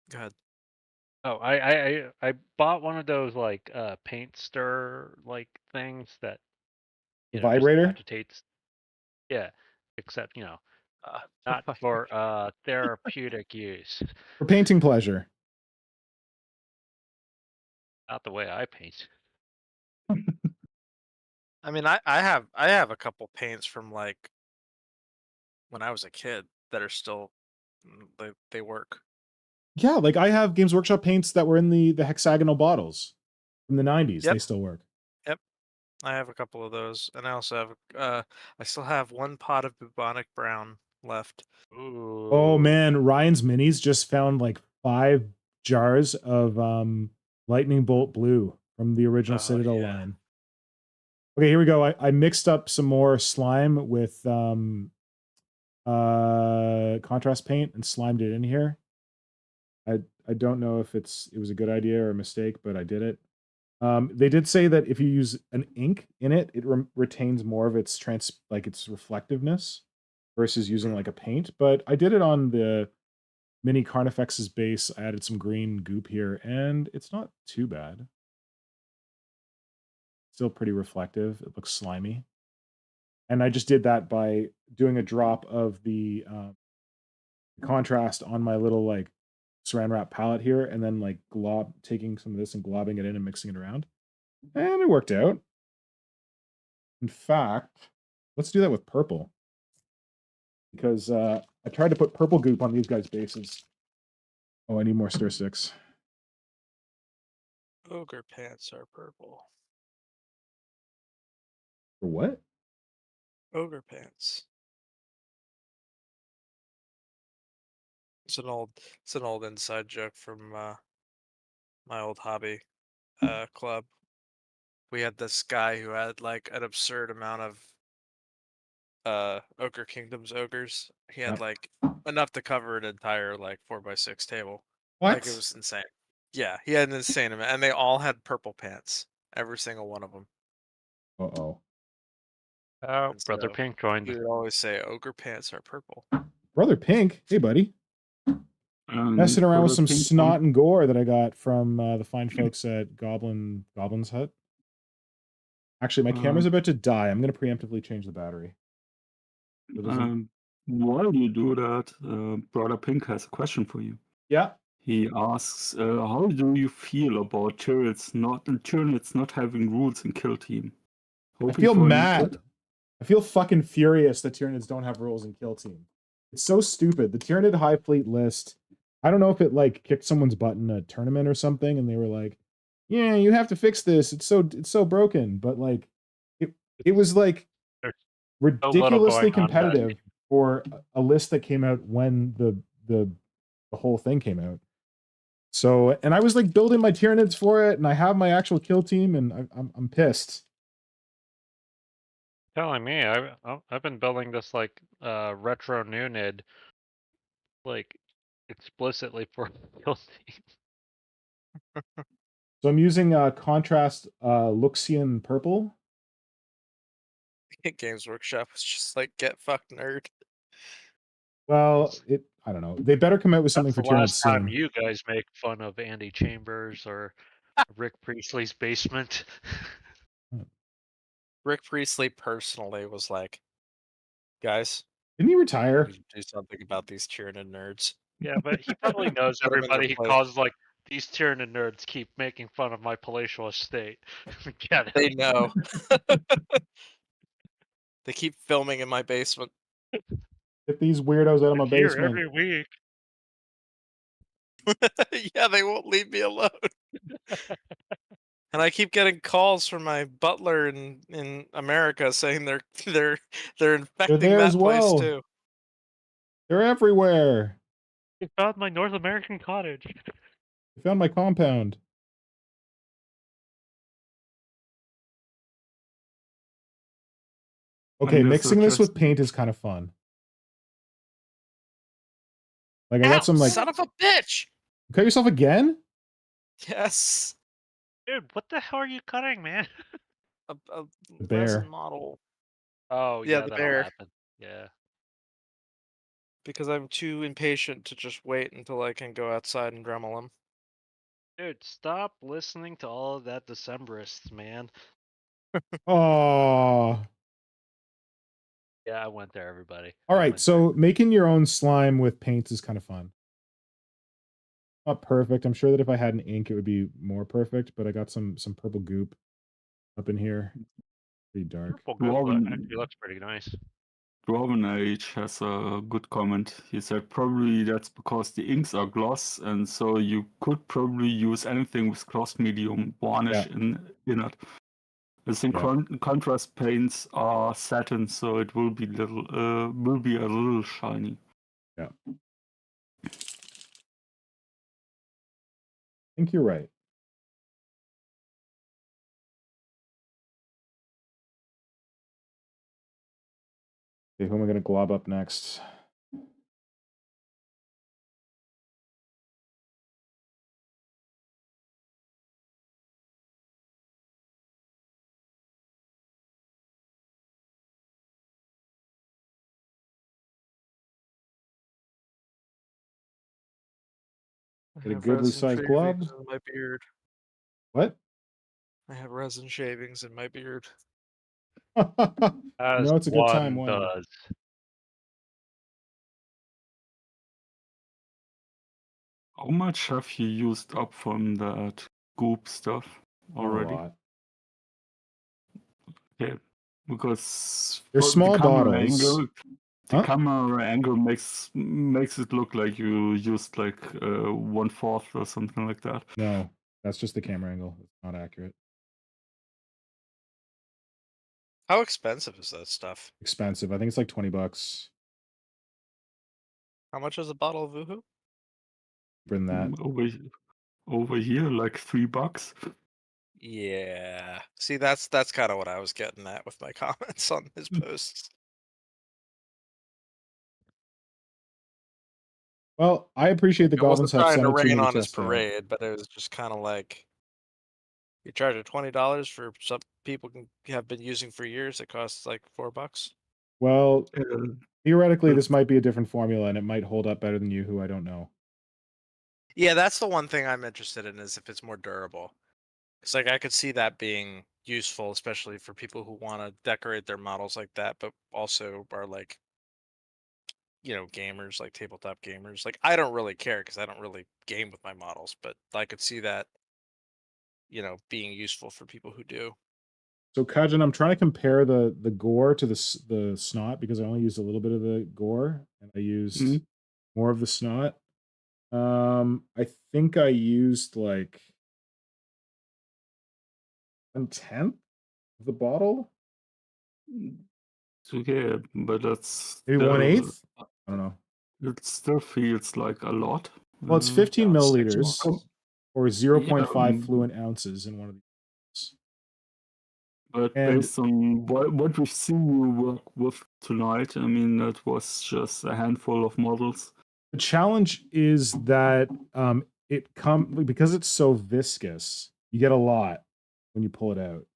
Go ahead. Oh, I bought one of those like paint stir like things that The just vibrator agitates. Yeah, except Uh, not for therapeutic use. for painting pleasure. Not the way I paint. I mean, I have a couple paints from like when I was a kid that are still they work. Yeah, like I have Games Workshop paints that were in the hexagonal bottles from the 90s. Yep. They still work. Yep. I have a couple of those, and I also have I still have one pot of bubonic brown left. Ooh. Oh man, Ryan's Minis just found like 5 jars of lightning bolt blue from the original Oh, Citadel yeah. line. Okay, here we go. I mixed up some more slime with contrast paint and slimed it in here. I don't know if it was a good idea or a mistake, but I did it. They did say that if you use an ink in it, it retains more of its its reflectiveness versus using like a paint. But I did it on the mini Carnifex's base. I added some green goop here, and it's not too bad. Still pretty reflective. It looks slimy. And I just did that by doing a drop of the contrast on my little like saran wrap palette here, and then like taking some of this and globbing it in and mixing it around. And it worked out. In fact, let's do that with purple. Because I tried to put purple goop on these guys' bases. Oh, I need more stir sticks. Ogre pants are purple. For what? Ogre pants. It's an old inside joke from my old hobby club. We had this guy who had like an absurd amount of Ogre Kingdom's ogres. He had Yep. like enough to cover an entire like 4x6 table. What? Like it was insane. Yeah, he had an insane amount, and they all had purple pants. Every single one of them. Uh-oh. Oh, And Brother so Pink he joined. would always say, "Ogre pants are purple." Brother Pink. Hey, buddy. Messing around with some Snot and Gore that I got from the fine folks at Goblin's Hut. Actually, my camera's about to die. I'm going to preemptively change the battery. While you do that, Brother Pink has a question for you. Yeah. He asks, how do you feel about Tyranids not having rules in Kill Team? I feel mad. I feel fucking furious that Tyranids don't have rules in Kill Team. It's so stupid. The Tyranid High Fleet list, I don't know if it like kicked someone's butt in a tournament or something, and they were like, yeah, you have to fix this. It's so broken. But like it was like ridiculously competitive for a list that came out when the whole thing came out. So, and I was like building my Tyranids for it, and I have my actual kill team, and I'm pissed. Telling me, I've been building this like retro Nunid like explicitly for guilty. So I'm using contrast Luxian purple. Games Workshop was just like, get fucked, nerd. Well, I don't know. They better come out with something That's for the Tyranid last time soon. you guys make fun of Andy Chambers or Rick Priestley's basement. Rick Priestley personally was like, guys, Didn't he we retire? need to do something about these Tyranid nerds. Yeah, but he probably knows Put 'em in their everybody. He place. calls like, these Tyranid nerds keep making fun of my palatial estate. Get They him. know. They keep filming in my basement. Get these weirdos out of my I'm here basement. every week. Yeah, they won't leave me alone. And I keep getting calls from my butler in America saying they're infecting there that as place well. too. They're everywhere. They found my North American cottage. They found my compound. Okay, And mixing this with just- paint is kind of fun. Like I Ow, got some like. son of a bitch! You cut yourself again? Yes, Dude, what the hell are you cutting, man? a The bear. resin model. Oh, Yeah, yeah, the that'll bear. happen. Yeah. Because I'm too impatient to just wait until I can go outside and Dremel them. Dude, stop listening to all of that Decemberists, man. Oh. Yeah, I went there, everybody. All I right, went so making your own slime with paints is kind of fun. Not perfect. I'm sure that if I had an ink, it would be more perfect. But I got some purple goop up in here. Pretty there. dark. Purple goop Robin- actually looks pretty nice. Robin H has a good comment. He said probably that's because the inks are gloss, and so you could probably use anything with gloss medium varnish in it. I think contrast paints are satin, so it will be a little shiny. Yeah. I think you're right. Okay, who am I going to glob up next? Get a have goodly resin sized glob. shavings in my beard. What? I have resin shavings in my beard. As it's a good time one when. does. How much have you used up from that goop stuff already? A lot. Okay, because They're for small the camera bottles. angle, the Huh? camera angle makes it look like you used like 1/4 or something like that. No, that's just the camera angle. It's not accurate. How expensive is that stuff? Expensive. I think it's like $20. How much is a bottle of VooHoo? Bring that. Over here, like $3. Yeah. See, that's kind of what I was getting at with my comments on his posts. Well, I appreciate the I wasn't goblins have trying sent to it to me rain to on his test out. parade, but it was just kind of like you charge $20 for some people have been using for years. It costs like $4. Well, theoretically, but- this might be a different formula, and it might hold up better than UHU. I don't know. Yeah, that's the one thing I'm interested in is if it's more durable. Because like I could see that being useful, especially for people who want to decorate their models like that, but also are like, gamers, like tabletop gamers. Like I don't really care because I don't really game with my models, but I could see that, being useful for people who do. So, Kajan, I'm trying to compare the Gore to the Snot because I only used a little bit of the Gore, and I used more of the Snot. I think I used like 1/10 of the bottle. It's okay, but that's Maybe still- 1/8. I don't know. It still feels like a lot. Well, it's 15 Yeah, it's 6 milliliters bottles. or 0.5 Yeah, fluent ounces in one of these. But And- based on what we've seen you work with tonight, I mean, that was just a handful of models. The challenge is that because it's so viscous, you get a lot when you pull it out.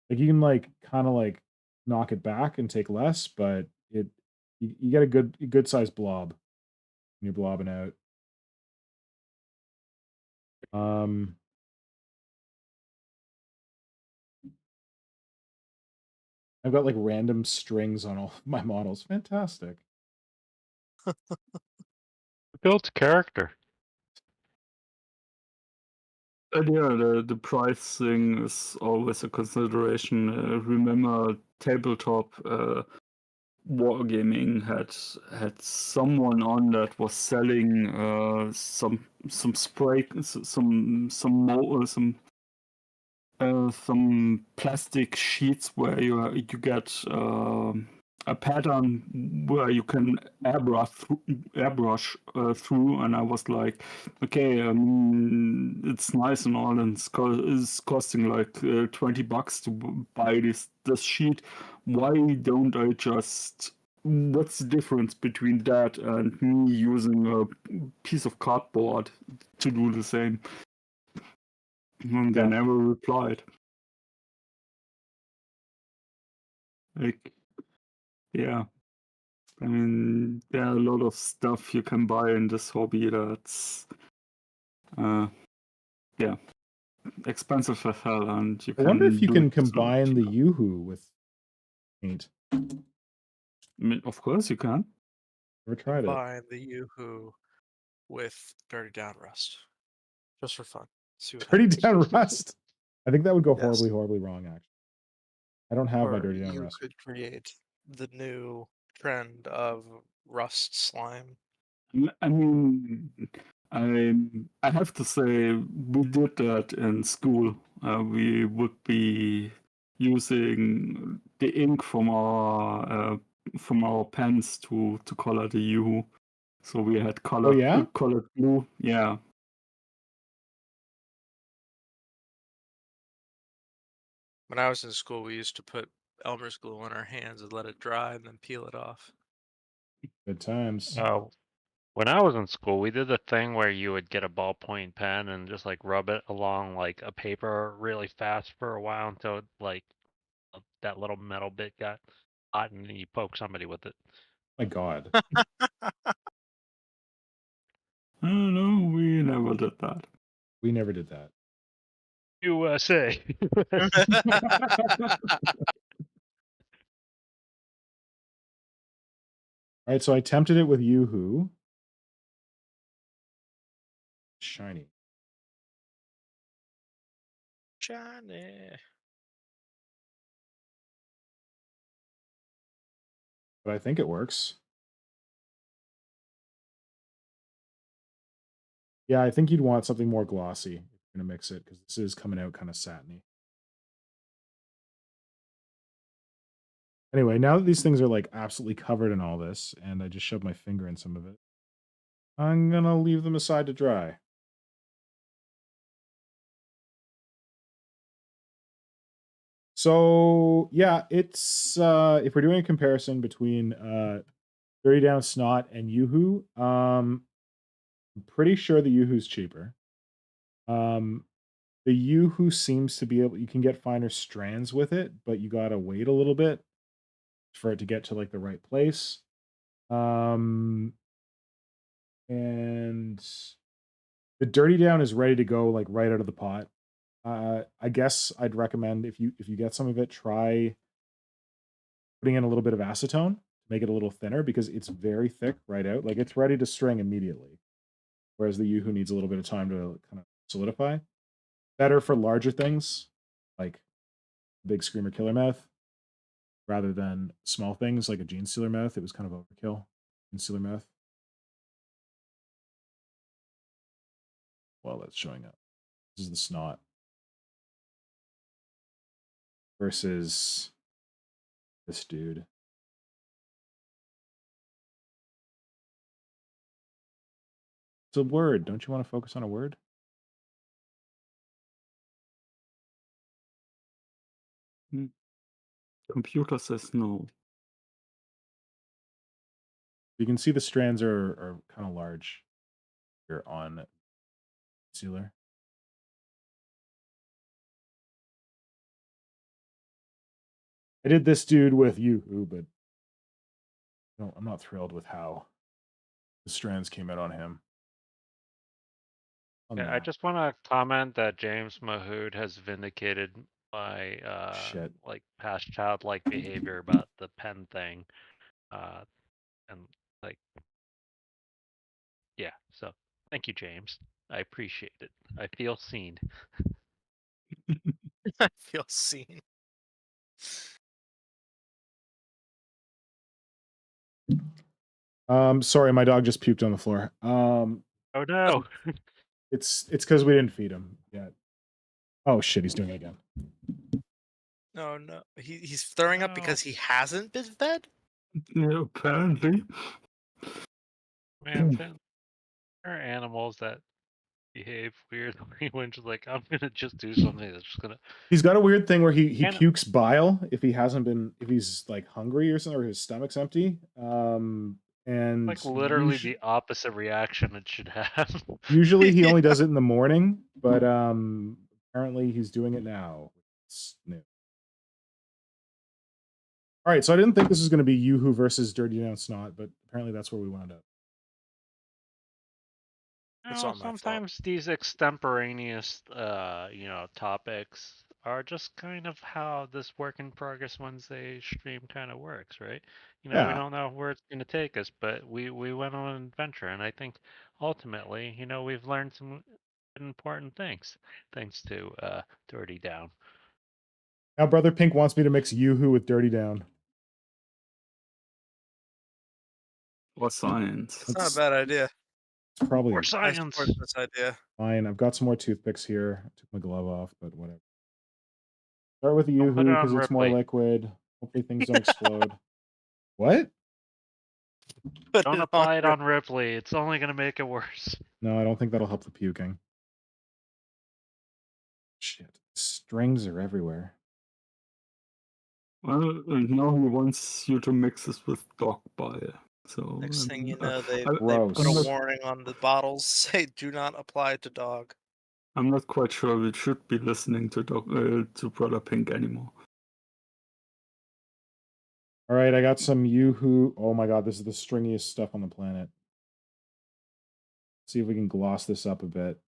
Like you can like kind of like knock it back and take less, but you get a good sized blob when you're blobbing out. I've got like random strings on all my models. Fantastic. Builds character. And yeah, the price thing is always a consideration. Remember, tabletop wargaming had someone on that was selling some spray, some plastic sheets where you get a pattern where you can airbrush through, and I was like, okay, it's nice and all, and it's costing like $20 to buy this sheet. Why don't I just? What's the difference between that and me using a piece of cardboard to do the same? And they never replied. Like, yeah. I mean, there are a lot of stuff you can buy in this hobby that's, yeah, expensive as hell, and you I can. wonder if you do can it so combine the cheap. UHU with paint. I mean, of course you can. Never tried it. Combine the UHU with Dirty Down Rust, just for fun. See what Dirty happens. Down Rust. I think that would go Yes. horribly, horribly wrong. Actually, I don't have my Or Dirty Down you Rust. could create the new trend of rust slime. I mean, I have to say we did that in school. We would be using the ink from our pens to color the UHU. So we had Oh yeah. colored blue. Yeah. When I was in school, we used to put Elmer's glue on our hands and let it dry and then peel it off. Good times. When I was in school, we did the thing where you would get a ballpoint pen and just like rub it along like a paper really fast for a while until like that little metal bit got hot, and then you poke somebody with it. My God. No, we never did that. We never did that. USA. All right, so I tempted it with UHU. Shiny. Johnny. But I think it works. Yeah, I think you'd want something more glossy if you're gonna mix it, because this is coming out kind of satiny. Anyway, now that these things are like absolutely covered in all this, and I just shoved my finger in some of it, I'm gonna leave them aside to dry. So yeah, it's if we're doing a comparison between Dirty Down Snot and UHU, I'm pretty sure the UHU's cheaper. The UHU seems to be able, you can get finer strands with it, but you gotta wait a little bit for it to get to like the right place. And the Dirty Down is ready to go like right out of the pot. I guess I'd recommend if you get some of it, try putting in a little bit of acetone to make it a little thinner, because it's very thick right out. Like it's ready to string immediately. Whereas the UHU needs a little bit of time to kind of solidify. Better for larger things like big screamer killer mouth, rather than small things like a gene stealer mouth. It was kind of overkill. Gene stealer mouth. Well, that's showing up. This is the Snot versus this dude. It's a word. Don't you want to focus on a word? Computer says no. You can see the strands are kind of large here on sealer. I did this dude with UHU, but no, I'm not thrilled with how the strands came out on him. Yeah, I just want to comment that James Mahood has vindicated my Shit. like past childlike behavior about the pen thing, and like, yeah. So thank you, James. I appreciate it. I feel seen. I feel seen. Sorry, my dog just puked on the floor. Oh no. It's because we didn't feed him yet. Oh shit, he's doing it again. No, he's throwing up because he hasn't been fed. Yeah, apparently. Man, there are animals that behave weirdly when just like, I'm gonna just do something that's just gonna. He's got a weird thing where he pukes bile if he's like hungry or something, or his stomach's empty. And like literally the opposite reaction it should have. Usually he only does it in the morning, but apparently he's doing it now. It's new. All right, so I didn't think this was going to be UHU versus Dirty Down Snot, but apparently that's where we wound up. Sometimes these extemporaneous, topics are just kind of how this Work in Progress Wednesday stream kind of works, right? We don't know where it's going to take us, but we went on an adventure, and I think ultimately, we've learned some important things thanks to Dirty Down. Now, Brother Pink wants me to mix UHU with Dirty Down. Or science. It's not a bad idea. It's probably Or science. I support this idea. Fine. I've got some more toothpicks here. I took my glove off, but whatever. Start with the UHU because it's more liquid. Hopefully things don't explode. What? Don't apply it on Ripley. It's only going to make it worse. No, I don't think that'll help the puking. Shit. Strings are everywhere. Well, and now he wants you to mix this with dog bile. So Next thing you know, they Gross. put a warning on the bottles, say "Do not apply to dog." I'm not quite sure we should be listening to Brother Pink anymore. All right, I got some UHU. Oh my god, this is the stringiest stuff on the planet. See if we can gloss this up a bit.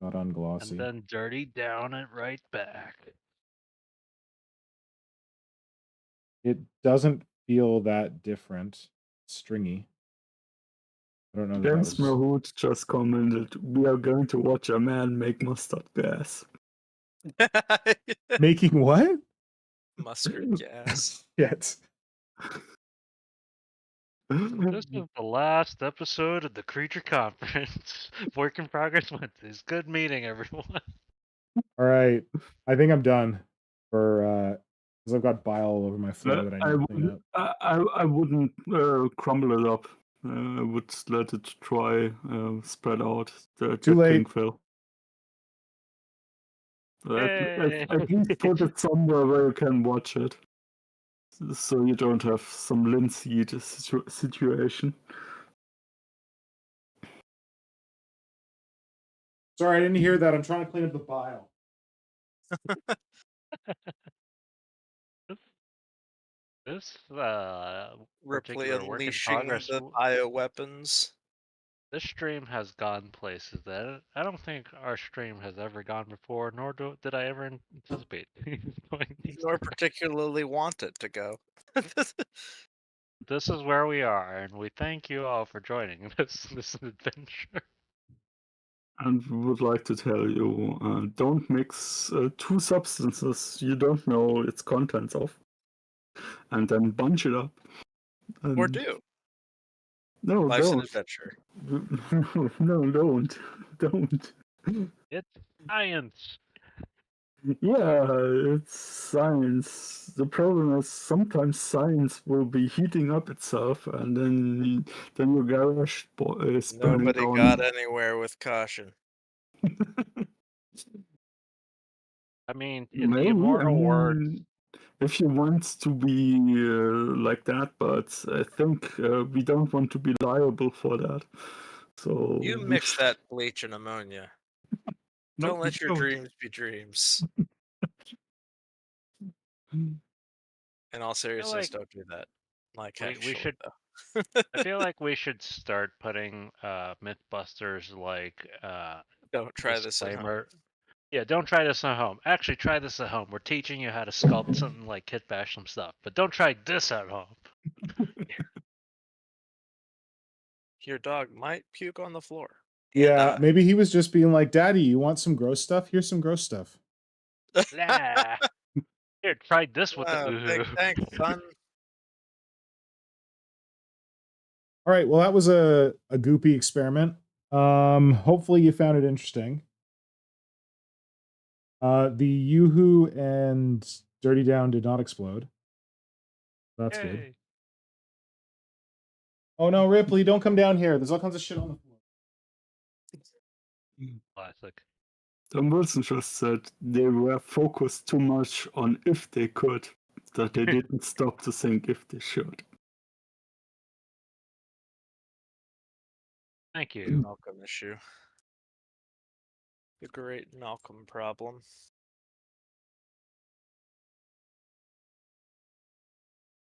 Not unglossy. And then Dirty Down it right back. It doesn't feel that different. Stringy. I don't know. James Mahood just commented, "We are going to watch a man make mustard gas." Making what? Mustard gas. Yes. This is the last episode of the Creature Conference. Work in Progress Wednesdays. Good meeting, everyone. All right. I think I'm done for because I've got bile all over my floor that I need to clean up. I wouldn't crumble it up. I would let it dry, spread out. Too late. Fill. At least put it somewhere where you can watch it, so you don't have some linseed situation. Sorry, I didn't hear that. I'm trying to clean up the bile. This Ripley particular Work in unleashing Progress, the bioweapons. this stream has gone places that I don't think our stream has ever gone before, nor did I ever anticipate going. Nor particularly want it to go. This is where we are, and we thank you all for joining this adventure. And we would like to tell you, don't mix two substances you don't know its contents of, and then bunch it up. Or do. No, Life's don't. an adventure. No, don't. Don't. It's science. Yeah, it's science. The problem is sometimes science will be heating up itself, and then your garage is burning Nobody down. got anywhere with caution. I mean, in the immortal words if you want to be like that, but I think we don't want to be liable for that. So You we mix that bleach and ammonia. No, Don't we let your don't. dreams be dreams. In all seriousness, like don't do that. Like, we actually, should- though. I feel like we should start putting Mythbusters like Don't try this at home. disclaimer. Yeah, don't try this at home. Actually, try this at home. We're teaching you how to sculpt something like Kit Basham stuff, but don't try this at home. Your dog might puke on the floor. Yeah, maybe he was just being like, Daddy, you want some gross stuff? Here's some gross stuff. Nah. Here, try this with the Big UHU. thanks, son. All right, well, that was a goopy experiment. Hopefully you found it interesting. The UHU and Dirty Down did not explode. That's good. Yay. Oh no, Ripley, don't come down here. There's all kinds of shit on the floor. Classic. Tom Wilson just said they were focused too much on if they could, that they didn't stop to think if they should. Thank you. Malcolm issue. The great Malcolm problem.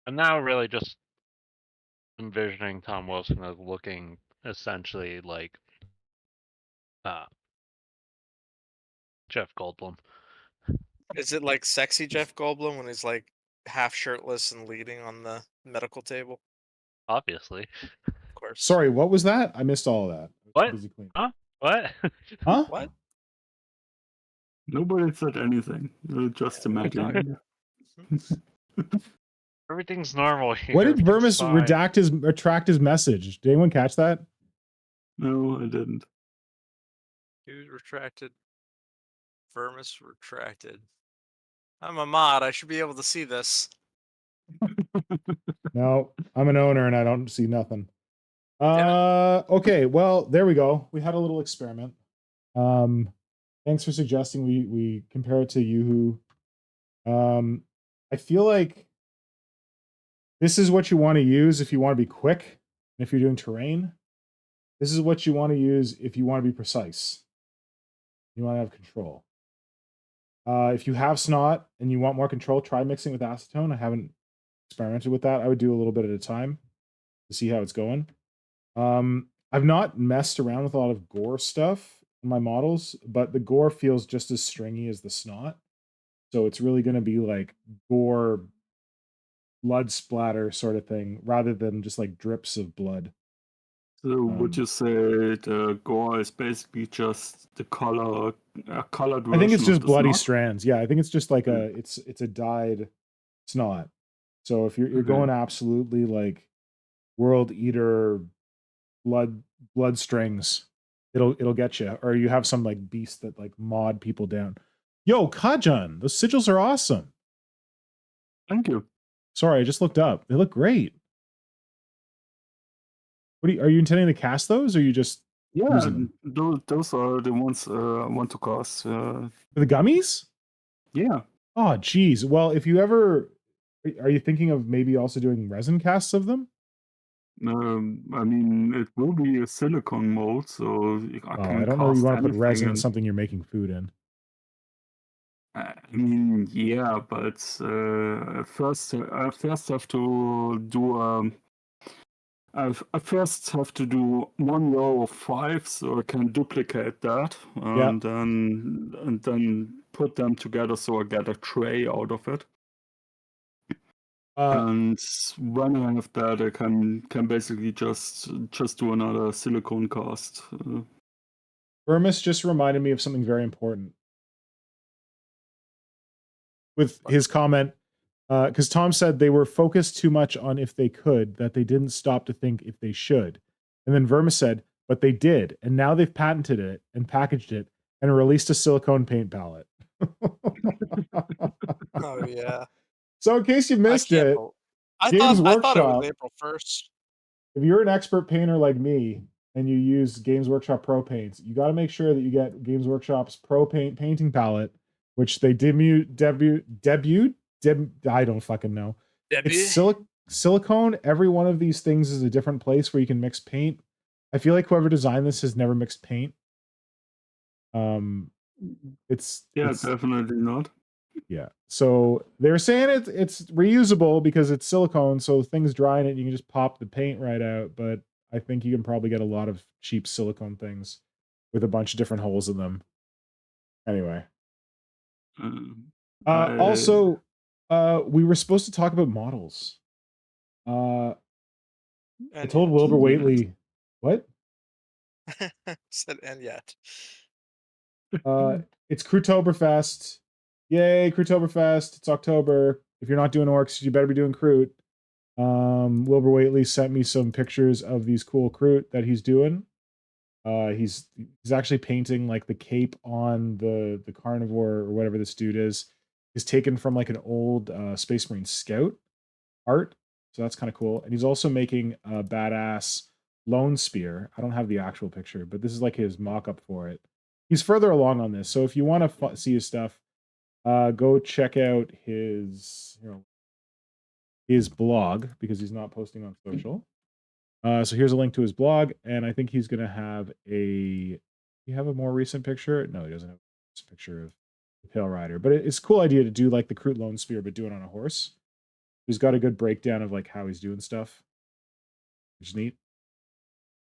I'm now really just envisioning Tom Wilson as looking essentially like Jeff Goldblum. Is it like sexy Jeff Goldblum when he's like half shirtless and leaning on the medical table? Obviously. Of course. Sorry, what was that? I missed all of that. What? Busy cleaning. Huh? What? Huh? What? Nobody said anything. You're just imagining. Everything's normal here. What did Everything's Vermis fine. retract his message? Did anyone catch that? No, I didn't. He was retracted. Vermis retracted. I'm a mod. I should be able to see this. No, I'm an owner and I don't see nothing. Damn Okay, well, there we go. We had a little experiment. Thanks for suggesting we compare it to UHU. I feel like this is what you want to use if you want to be quick and if you're doing terrain. This is what you want to use if you want to be precise. You want to have control. If you have Snot and you want more control, try mixing with acetone. I haven't experimented with that. I would do a little bit at a time to see how it's going. I've not messed around with a lot of Gore stuff in my models, but the Gore feels just as stringy as the Snot. So it's really going to be like Gore blood splatter sort of thing rather than just like drips of blood. So would you say the Gore is basically just the colored version? I think it's just of the bloody Snot? strands. Yeah, I think it's just like it's a dyed Snot. So if you're going absolutely like World Eater blood strings, it'll get you. Or you have some like beast that like mod people down. Yo, Kajan, those sigils are awesome. Thank you. Sorry, I just looked up. They look great. What are you intending to cast those, or are you just using them? Those are the ones I want to cast. For the gummies? Yeah. Oh, geez. Well, if you ever are you thinking of maybe also doing resin casts of them? I mean, it will be a silicone mold, so I don't know if you want to put resin in something you're making food in. I mean, yeah, but first I first have to do I first have to do 1 row of 5, so I can duplicate that, and then put them together, so I get a tray out of it. And when I have that, I can basically just do another silicone cast. Vermis just reminded me of something very important with his comment, because Tom said they were focused too much on if they could, that they didn't stop to think if they should. And then Vermis said, but they did, and now they've patented it and packaged it and released a silicone paint palette. Oh yeah. So in case you missed it, I Games thought it Workshop, was April 1st. if you're an expert painter like me and you use Games Workshop Pro Paints, you got to make sure that you get Games Workshop's Pro Paint painting palette, which they debuted I don't fucking know. Debbie? It's silicone. Every one of these things is a different place where you can mix paint. I feel like whoever designed this has never mixed paint. It's definitely not. Yeah. So they're saying it's reusable because it's silicone, so things dry in it, you can just pop the paint right out. But I think you can probably get a lot of cheap silicone things with a bunch of different holes in them. Anyway. Also, we were supposed to talk about models. I told Wilbur Whately. What? Said and yet. It's Crewtoberfest. Yay, Crewtoberfest. It's October. If you're not doing orcs, you better be doing Crewt. Wilbur Whately sent me some pictures of these cool Crewt that he's doing. He's actually painting like the cape on the carnivore or whatever this dude is taken from like an old Space Marine Scout art. So that's kind of cool. And he's also making a badass lone spear. I don't have the actual picture, but this is like his mock-up for it. He's further along on this. So if you want to see his stuff, go check out his blog because he's not posting on social. So here's a link to his blog, and I think he's going to have a... You have a more recent picture? No, he doesn't have a picture of the Pale Rider. But it's a cool idea to do like the Crewt Lone Spear, but do it on a horse. He's got a good breakdown of like how he's doing stuff, which is neat.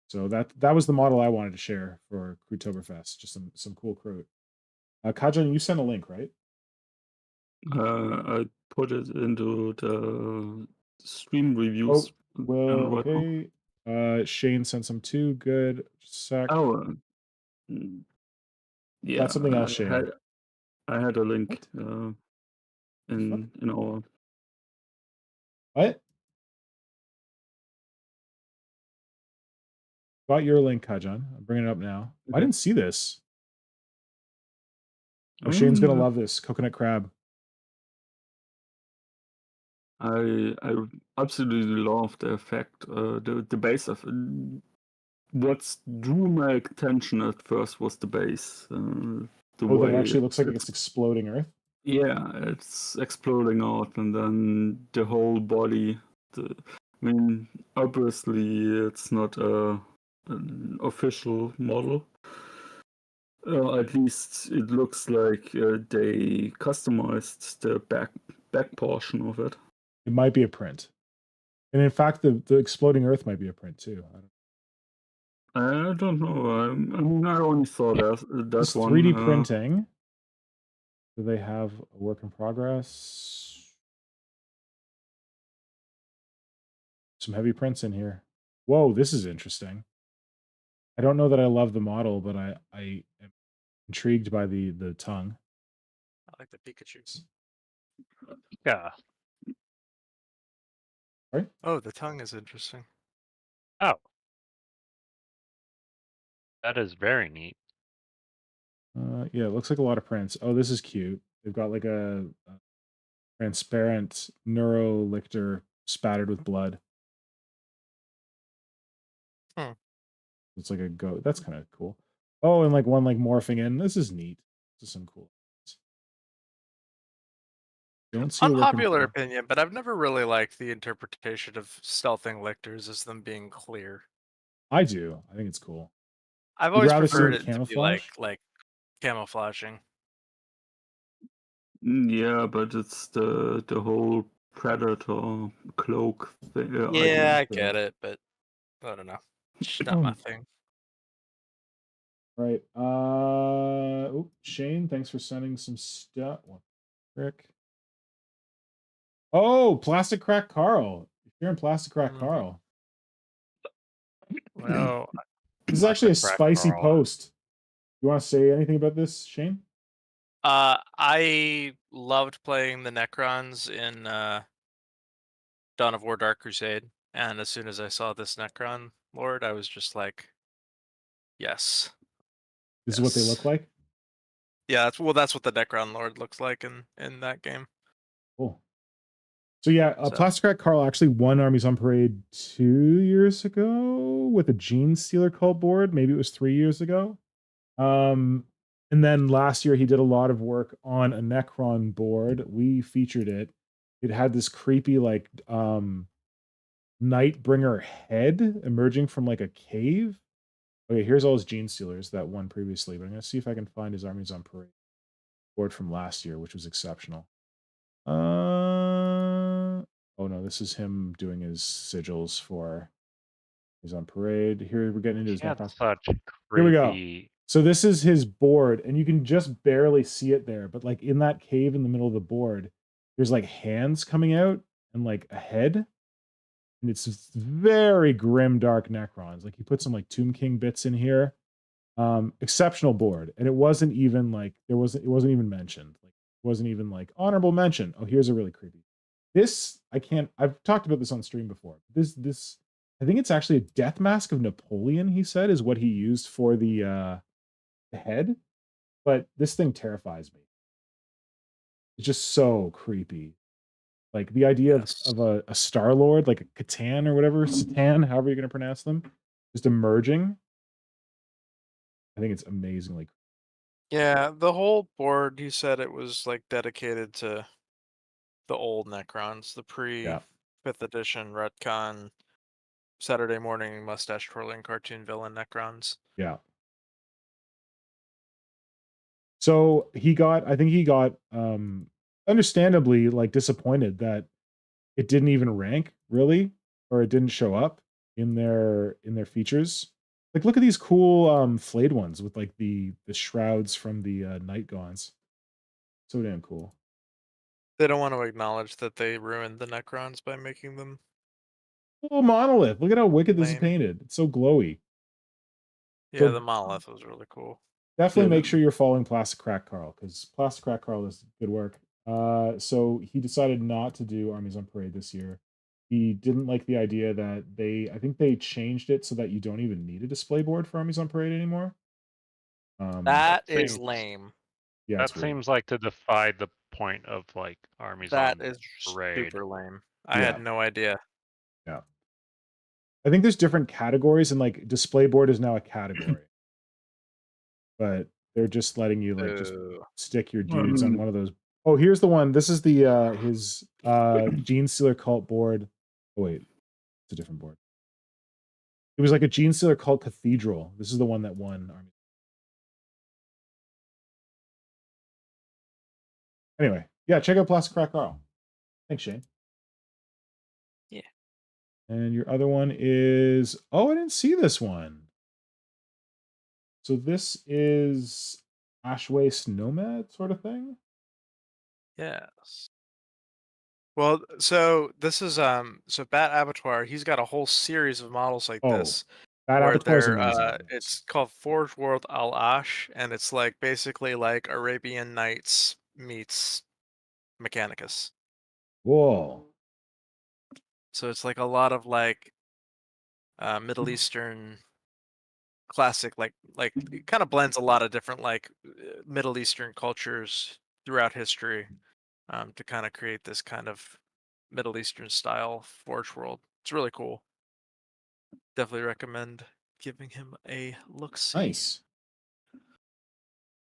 So that was the model I wanted to share for Crewtoberfest. Just some cool Crewt. Kajan, you sent a link, right? I put it into the stream reviews. Oh, well, okay. Shane sent some too. Good. Sec. Oh, yeah. That's something else, Shane. I had a link in our... What? Got your link, Kajan. I'm bringing it up now. Okay. I didn't see this. Oh, Shane's gonna love this coconut crab. I absolutely love the effect. The base of what drew my attention at first was the base. That actually looks like it's exploding Earth. Yeah, it's exploding out, and then the whole body. I mean, obviously, it's not an official model. At least it looks like they customized the back portion of it. It might be a print, and in fact, the exploding Earth might be a print too. I don't know. I mean, I only saw that's one. 3D printing. Do they have a work in progress? Some heavy prints in here. Whoa, this is interesting. I don't know that I love the model, but I am intrigued by the tongue. I like the Pikachu. Yeah. Right? Oh, the tongue is interesting. Oh. That is very neat. Yeah, it looks like a lot of prints. Oh, this is cute. They've got like a transparent neurolictor spattered with blood. It's like a goat. That's kind of cool. Oh, and like one like morphing in. This is neat. This is some cool. Don't see unpopular opinion, but I've never really liked the interpretation of stealthing lictors as them being clear. I do. I think it's cool. I've always preferred it to be like camouflaging. Yeah, but it's the whole predator cloak thing. Yeah, I get it, but I don't know. It's not my thing. Right. Shane, thanks for sending some stuff. What frick? Oh, Plastic Crack Carl. You're in Plastic Crack Carl. Well, this is actually a spicy post. You want to say anything about this, Shane? I loved playing the Necrons in Dawn of War Dark Crusade, and as soon as I saw this Necron Lord, I was just like, yes. This is what they look like? Yeah, that's what the Necron Lord looks like in that game. Cool. So yeah, Plastic Crack Carl actually won Armies on Parade 2 years ago with a Gene Stealer cult board. Maybe it was 3 years ago. And then last year he did a lot of work on a Necron board. We featured it. it had this creepy like Nightbringer head emerging from like a cave. Okay, here's all his Gene Stealers that won previously, but I'm gonna see if I can find his Armies on Parade board from last year, which was exceptional. Oh no, this is him doing his sigils for he's on Parade. Here we're getting into his He had Necron. such Here we go. creepy. So this is his board, and you can just barely see it there, but like in that cave in the middle of the board, there's like hands coming out and like a head. And it's very grim, dark Necrons. Like he put some like Tomb King bits in here. Exceptional board. And it wasn't even like it wasn't even mentioned. Like it wasn't even like honorable mention. Oh, here's a really creepy. This I've talked about this on stream before. This I think it's actually a death mask of Napoleon, he said, is what he used for the head. But this thing terrifies me. It's just so creepy. Like the idea of a Star Lord, like a Kajan or whatever, Satan, however you're going to pronounce them, just emerging. I think it's amazingly. Yeah, the whole board, he said it was like dedicated to the old Necrons, the pre Yeah. 5th edition retcon Saturday morning mustache twirling cartoon villain Necrons. Yeah. So I think he got understandably like disappointed that it didn't even rank really, or it didn't show up in their features. Like look at these cool flayed ones with like the shrouds from the Night Gaunts. So damn cool. They don't want to acknowledge that they ruined the Necrons by making them. Oh, monolith. Look at how wicked this is Lame. painted. It's so glowy. Yeah, So the monolith was really cool. definitely make sure you're following Plastic Crack Carl, because Plastic Crack Carl is good work. So he decided not to do Armies on Parade this year. He didn't like the idea that I think they changed it so that you don't even need a display board for Armies on Parade anymore. That is seems- lame. Yeah, That it's weird. seems like to defy the point of like armies That on is Parade. super lame. I Yeah. had no idea. Yeah. I think there's different categories, and like display board is now a category. But they're just letting you like just Ooh. stick your dudes on one of those. Oh, here's the one. This is the his Gene Stealer cult board. Oh wait, it's a different board. It was like a Gene Stealer cult cathedral. This is the one that won Army. Anyway, yeah, check out Plastic Crack Carl. Thanks, Shane. Yeah. And your other one is I didn't see this one. So this is Ash Waste Nomad sort of thing. Yes. Well, so this is so Bat Abattoir, he's got a whole series of models like this. That Where Abattoir is they're amazing. it's called Forge World Al Ash, and it's like basically like Arabian Nights meets Mechanicus. Whoa. So it's like a lot of like Middle Eastern classic, like it kind of blends a lot of different like Middle Eastern cultures throughout history to kind of create this kind of Middle Eastern style Forge World. It's really cool. Definitely recommend giving him a look-see. Nice.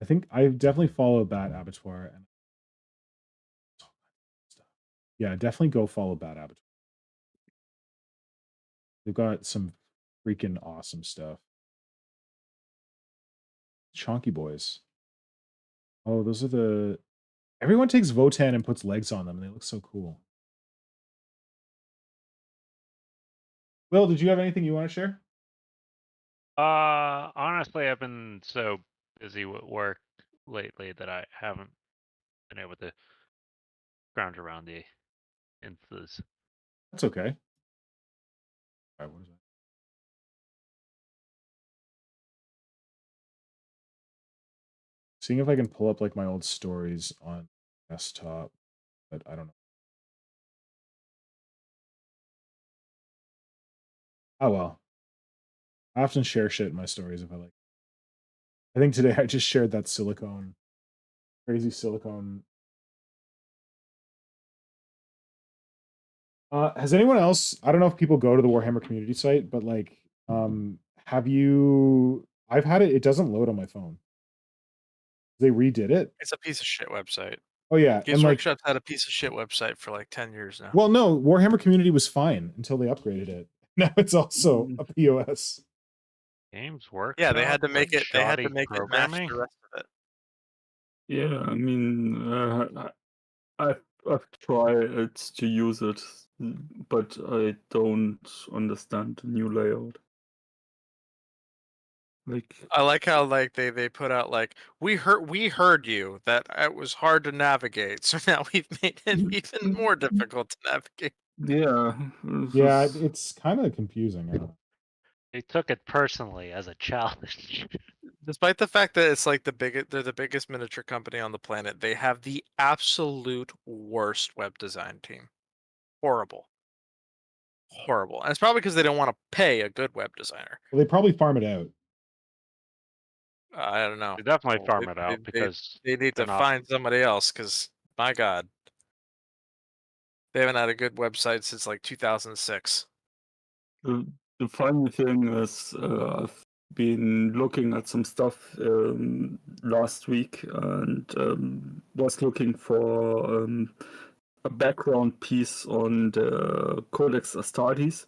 I think I definitely follow Bat Abattoir, and yeah, definitely go follow Bat Abattoir. They've got some freaking awesome stuff. Chonky boys. Oh, those are the. Everyone takes Votan and puts legs on them, and they look so cool. Will, did you have anything you want to share? Honestly, I've been so busy with work lately that I haven't been able to scrounge around the instas. That's okay. All right, what is that? Seeing if I can pull up like my old stories on desktop, but I don't know. Oh well. I often share shit in my stories if I like. I think today I just shared that crazy silicone. Has anyone else? I don't know if people go to the Warhammer community site, but like, have you? I've had it. It doesn't load on my phone. They redid it. It's a piece of shit website. Oh yeah, Games and like, Workshop's had a piece of shit website for like 10 years now. well, no, Warhammer Community was fine until they upgraded it. Now it's also a POS. Games Workshop. Yeah, they had to make with it. They had to shoddy make it match programming. the rest of it. Yeah, I mean, I've tried to use it, but I don't understand the new layout. Like, I like how like they put out like we heard you that it was hard to navigate, so now we've made it even more difficult to navigate. yeah, Yeah, it's kind of confusing. They took it personally as a challenge. Despite the fact that it's like they're the biggest miniature company on the planet, they have the absolute worst web design team. Horrible. Horrible. And it's probably because they don't want to pay a good web designer. Well, they probably farm it out. I don't know. They definitely Well, farm it out because they need they're to not. find somebody else because my God, they haven't had a good website since like 2006. the funny thing is, I've been looking at some stuff last week and was looking for a background piece on the Codex Astartes,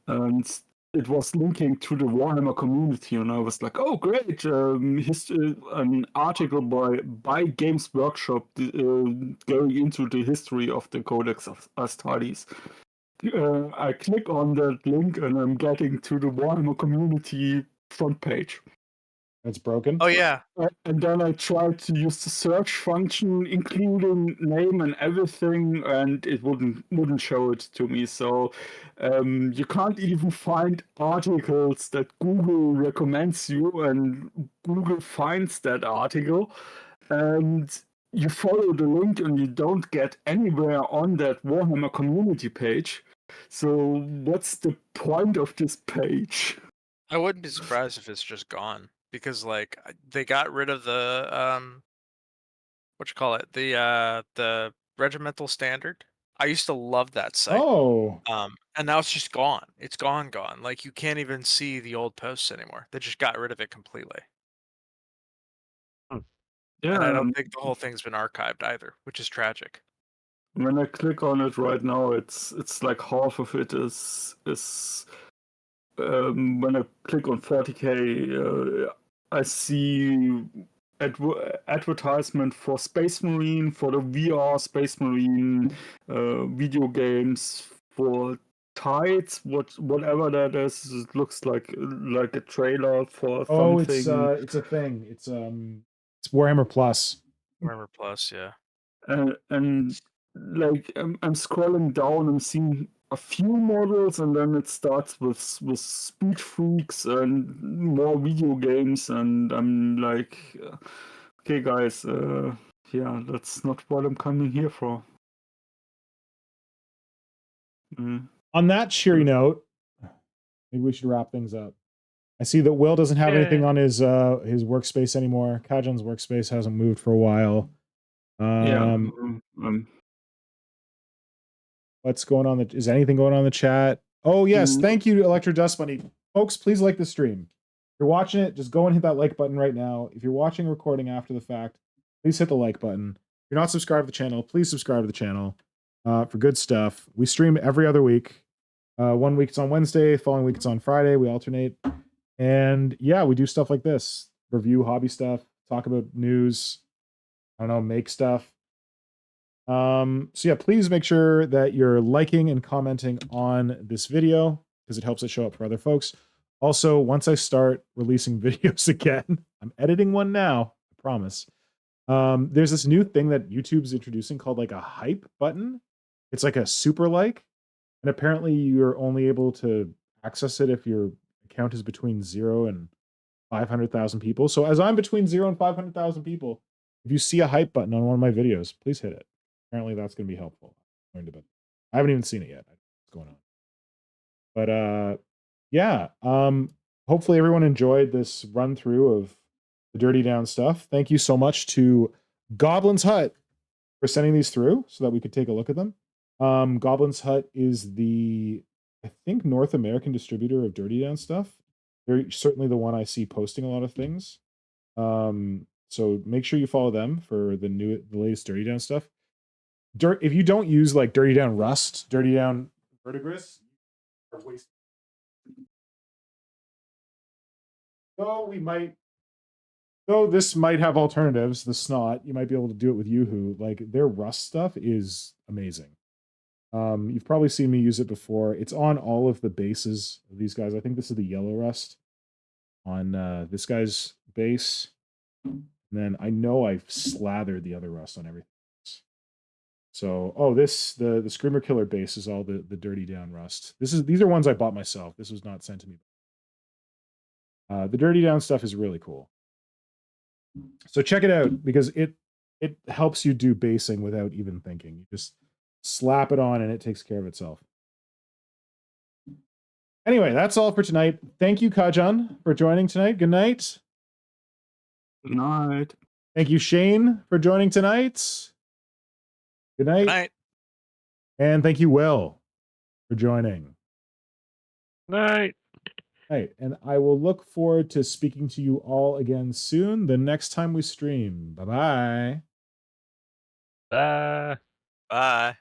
and it was linking to the Warhammer community, and I was like, "Oh, great! An article by Games Workshop going into the history of the Codex of Astartes." I click on that link, and I'm getting to the Warhammer community front page. It's broken. Oh yeah, And then I tried to use the search function, including name and everything, and it wouldn't show it to me. So you can't even find articles that Google recommends you, and Google finds that article, and you follow the link, and you don't get anywhere on that Warhammer community page. So what's the point of this page? I wouldn't be surprised if it's just gone because like they got rid of the what you call it, the regimental standard. I used to love that site. Oh, And now it's just gone. It's gone. Like you can't even see the old posts anymore. They just got rid of it completely. Yeah, And I don't think the whole thing's been archived either, which is tragic. when I click on it right now, it's like half of it is when I click on 40K, I see advertisement for Space Marine, for the VR Space Marine video games, for Tides, whatever that is. It looks like a trailer for something. it's a thing. It's Warhammer Plus. Warhammer Plus, yeah. And like I'm scrolling down and seeing a few models, and then it starts with Speed Freaks and more video games, and I'm like, okay, guys, yeah, that's not what I'm coming here for. On that cheery note, maybe we should wrap things up. I see that Will doesn't have anything on his workspace anymore. Kajan's workspace hasn't moved for a while. What's going on? Is anything going on in the chat? Oh, yes. Thank you, Electro Dust Bunny. Folks, please like the stream. If you're watching it, just go and hit that like button right now. If you're watching a recording after the fact, please hit the like button. If you're not subscribed to the channel, please subscribe to the channel for good stuff. We stream every other week. 1 week it's on Wednesday, following week it's on Friday. We alternate. And yeah, we do stuff like this. Review hobby stuff, talk about news, I don't know, make stuff. So yeah, please make sure that you're liking and commenting on this video because it helps it show up for other folks. Also, once I start releasing videos again, I'm editing one now, I promise. There's this new thing that YouTube's introducing called like a hype button. It's like a super like, and apparently you're only able to access it if your account is between 0 and 500,000 people. So as I'm between 0 and 500,000 people, if you see a hype button on one of my videos, please hit it. Apparently that's going to be helpful. I haven't even seen it yet. What's going on? But yeah, hopefully everyone enjoyed this run through of the Dirty Down stuff. Thank you so much to Goblin's Hut for sending these through so that we could take a look at them. Goblin's Hut is the, I think, North American distributor of Dirty Down stuff. They're certainly the one I see posting a lot of things. So make sure you follow them for the latest Dirty Down stuff. If you don't use like Dirty Down Rust, Dirty Down Verdigris, you're wasting. Though this might have alternatives, the Snot, you might be able to do it with UHU. Like their Rust stuff is amazing. You've probably seen me use it before. It's on all of the bases of these guys. I think this is the yellow Rust on this guy's base. And then I know I've slathered the other Rust on everything else. So, the Screamer Killer base is all the Dirty Down Rust. These are ones I bought myself. This was not sent to me. The Dirty Down stuff is really cool. So check it out because it helps you do basing without even thinking. You just slap it on and it takes care of itself. Anyway, that's all for tonight. Thank you, Kajan, for joining tonight. Good night. Good night. Thank you, Shane, for joining tonight. Good night. Good night. And thank you, Will, for joining. Night. Right, and I will look forward to speaking to you all again soon, the next time we stream. Bye-bye. Bye. Bye.